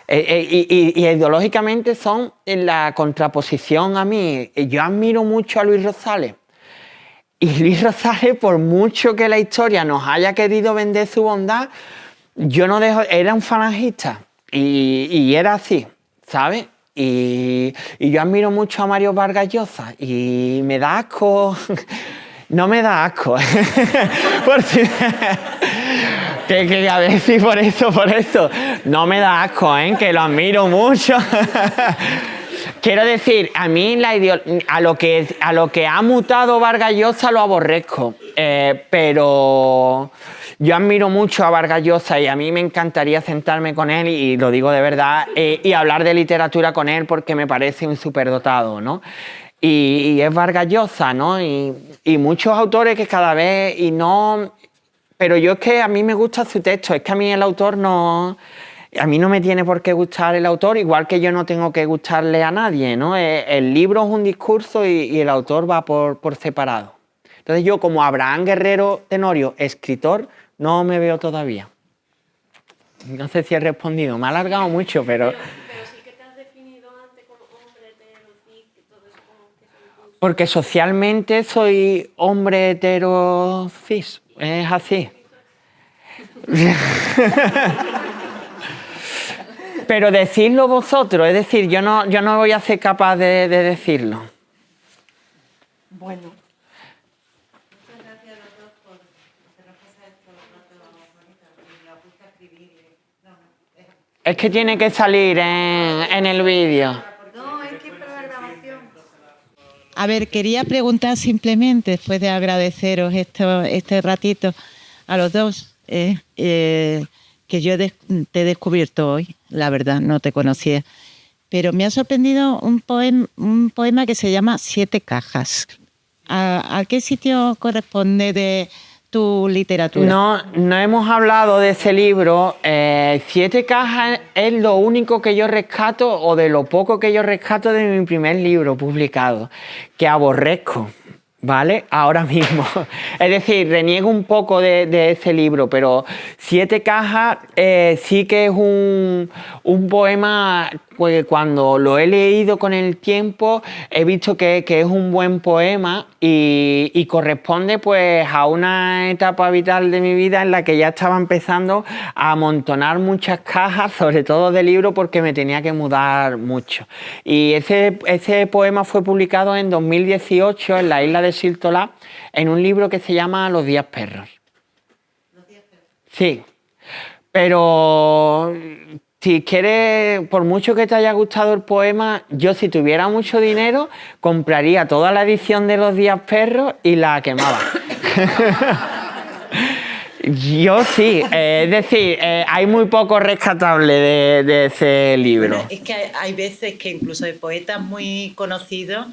Y ideológicamente son la contraposición a mí. Yo admiro mucho a Luis Rosales. Y Luis Rosales, por mucho que la historia nos haya querido vender su bondad, era un falangista y era así, ¿sabes? Y yo admiro mucho a Mario Vargas Llosa y me da asco, no me da asco, que a ver si por eso, no me da asco, que lo admiro mucho. Quiero decir, a mí a lo que ha mutado Vargas Llosa lo aborrezco, pero yo admiro mucho a Vargas Llosa y a mí me encantaría sentarme con él, y lo digo de verdad, y hablar de literatura con él porque me parece un superdotado, ¿no? Y es Vargas Llosa, ¿no? Y muchos autores que cada vez, pero yo es que a mí me gusta su texto, es que a mí el autor no... A mí no me tiene por qué gustar el autor, igual que yo no tengo que gustarle a nadie, ¿no? El libro es un discurso y el autor va por separado. Entonces yo, como Abraham Guerrero Tenorio, escritor, no me veo todavía. No sé si he respondido, me ha alargado mucho, pero sí que te has definido antes como hombre hetero, cis, todo eso como que son tus... porque socialmente soy hombre hetero cis, es así. Pero decidlo vosotros, es decir, yo no voy a ser capaz de decirlo. Bueno. Muchas gracias a los dos por hacernos pasar estos ratos bonitos y la puse a escribir. Es que tiene que salir en el vídeo. No, es que para la grabación. A ver, quería preguntar simplemente, después de agradeceros este ratito a los dos, que yo te he descubierto hoy, la verdad, no te conocía, pero me ha sorprendido un poema que se llama Siete cajas. ¿A qué sitio corresponde de tu literatura? No hemos hablado de ese libro. Siete cajas es lo único que yo rescato, o de lo poco que yo rescato de mi primer libro publicado, que aborrezco, ¿vale? Ahora mismo. Es decir, reniego un poco de ese libro, pero Siete cajas sí que es un poema pues cuando lo he leído con el tiempo he visto que es un buen poema y corresponde pues a una etapa vital de mi vida en la que ya estaba empezando a amontonar muchas cajas, sobre todo de libros, porque me tenía que mudar mucho. Y ese poema fue publicado en 2018 en la isla de Siltolá en un libro que se llama Los días perros. ¿Los días perros? Sí, pero si quieres, por mucho que te haya gustado el poema, yo si tuviera mucho dinero compraría toda la edición de Los días perros y la quemaba. Yo sí, es decir, hay muy poco rescatable de ese libro. Bueno, es que hay veces que incluso de poetas muy conocidos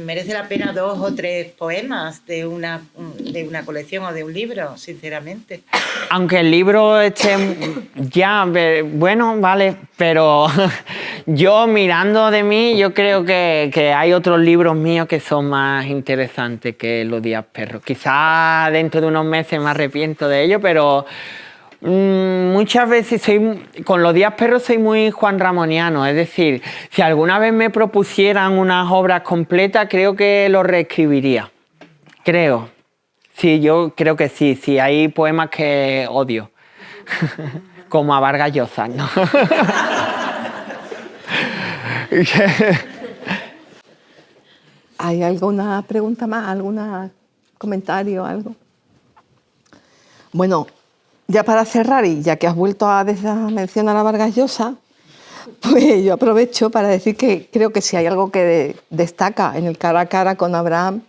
merece la pena 2 o 3 poemas de una colección o de un libro, sinceramente. Aunque el libro esté ya, bueno, vale, pero yo mirando de mí, yo creo que hay otros libros míos que son más interesantes que Los días perros. Quizás dentro de unos meses me arrepiento de ello, pero muchas veces con Los días perros soy muy Juan Ramoniano, es decir, si alguna vez me propusieran unas obras completas, creo que lo reescribiría, creo. Sí, yo creo que sí, hay poemas que odio, como a Vargas Llosa, ¿no? ¿Hay alguna pregunta más? ¿Algún comentario? ¿Algo? Bueno, ya para cerrar, y ya que has vuelto a mencionar a Vargas Llosa, pues yo aprovecho para decir que creo que si hay algo que destaca en el cara a cara con Abraham,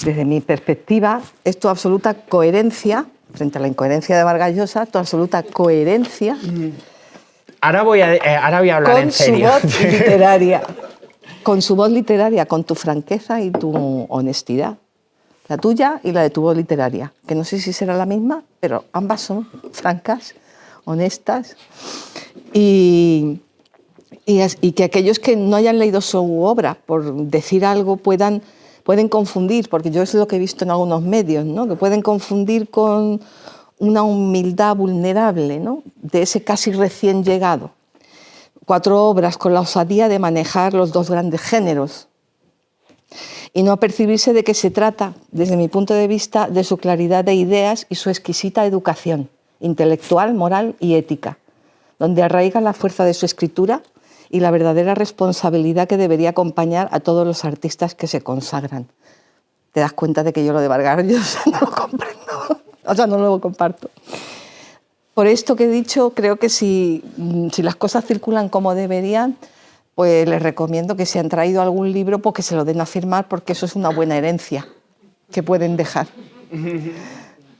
desde mi perspectiva, es tu absoluta coherencia, frente a la incoherencia de Vargas Llosa, tu absoluta coherencia. Ahora voy a hablar en serio. Con su voz literaria. Con su voz literaria, con tu franqueza y tu honestidad. La tuya y la de tu voz literaria, que no sé si será la misma, pero ambas son francas, honestas, y que aquellos que no hayan leído su obra, por decir algo, pueden confundir, porque yo es lo que he visto en algunos medios, ¿no? Que pueden confundir con una humildad vulnerable, ¿no? De ese casi recién llegado. 4 obras con la osadía de manejar los 2 grandes géneros y no percibirse de qué se trata, desde mi punto de vista, de su claridad de ideas y su exquisita educación intelectual, moral y ética, donde arraiga la fuerza de su escritura y la verdadera responsabilidad que debería acompañar a todos los artistas que se consagran. Te das cuenta de que yo lo de Vargas Llosa no lo comprendo, o sea, no lo comparto. Por esto que he dicho, creo que si las cosas circulan como deberían, pues les recomiendo que si han traído algún libro, pues que se lo den a firmar, porque eso es una buena herencia que pueden dejar.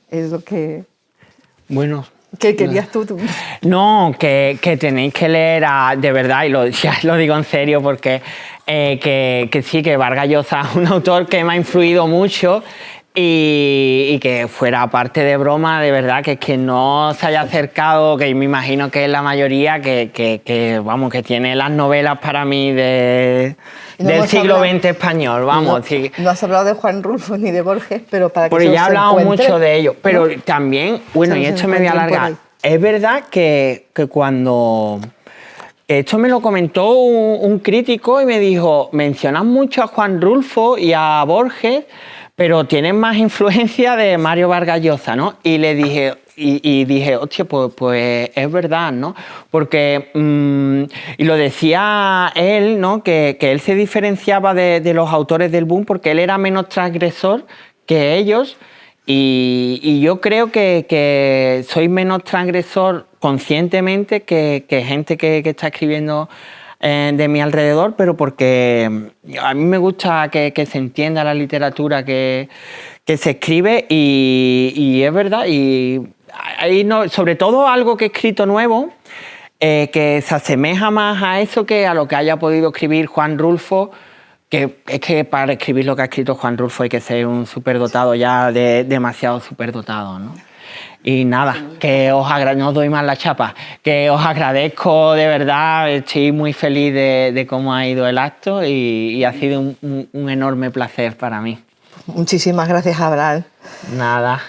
Es lo que... Bueno... ¿Qué querías tú? No, que tenéis que leer de verdad, y ya lo digo en serio, porque que sí, que Vargas Llosa es un autor que me ha influido mucho y que fuera parte de broma, de verdad, que quien no se haya acercado, que me imagino que es la mayoría, que vamos, que tiene las novelas para mí del siglo XX español, vamos. No, sí. No has hablado de Juan Rulfo ni de Borges, pero para que porque se ya he hablado mucho de ellos, pero ¿no? también, bueno, y esto me voy a alargar, es verdad que cuando... Esto me lo comentó un crítico y me dijo, mencionas mucho a Juan Rulfo y a Borges, pero tienen más influencia de Mario Vargas Llosa, ¿no? Y le dije, y dije, hostia, pues es verdad, ¿no? Porque, y lo decía él, ¿no? Que él se diferenciaba de los autores del boom porque él era menos transgresor que ellos, y yo creo que soy menos transgresor conscientemente que gente que está escribiendo de mi alrededor, pero porque a mí me gusta que se entienda la literatura que se escribe, y es verdad, y hay sobre todo algo que he escrito nuevo, que se asemeja más a eso que a lo que haya podido escribir Juan Rulfo, que es que para escribir lo que ha escrito Juan Rulfo hay que ser un superdotado ya, demasiado superdotado, ¿no? Y nada, que no os doy más la chapa, que os agradezco de verdad, estoy muy feliz de cómo ha ido el acto y ha sido un enorme placer para mí. Muchísimas gracias, Abraham. Nada.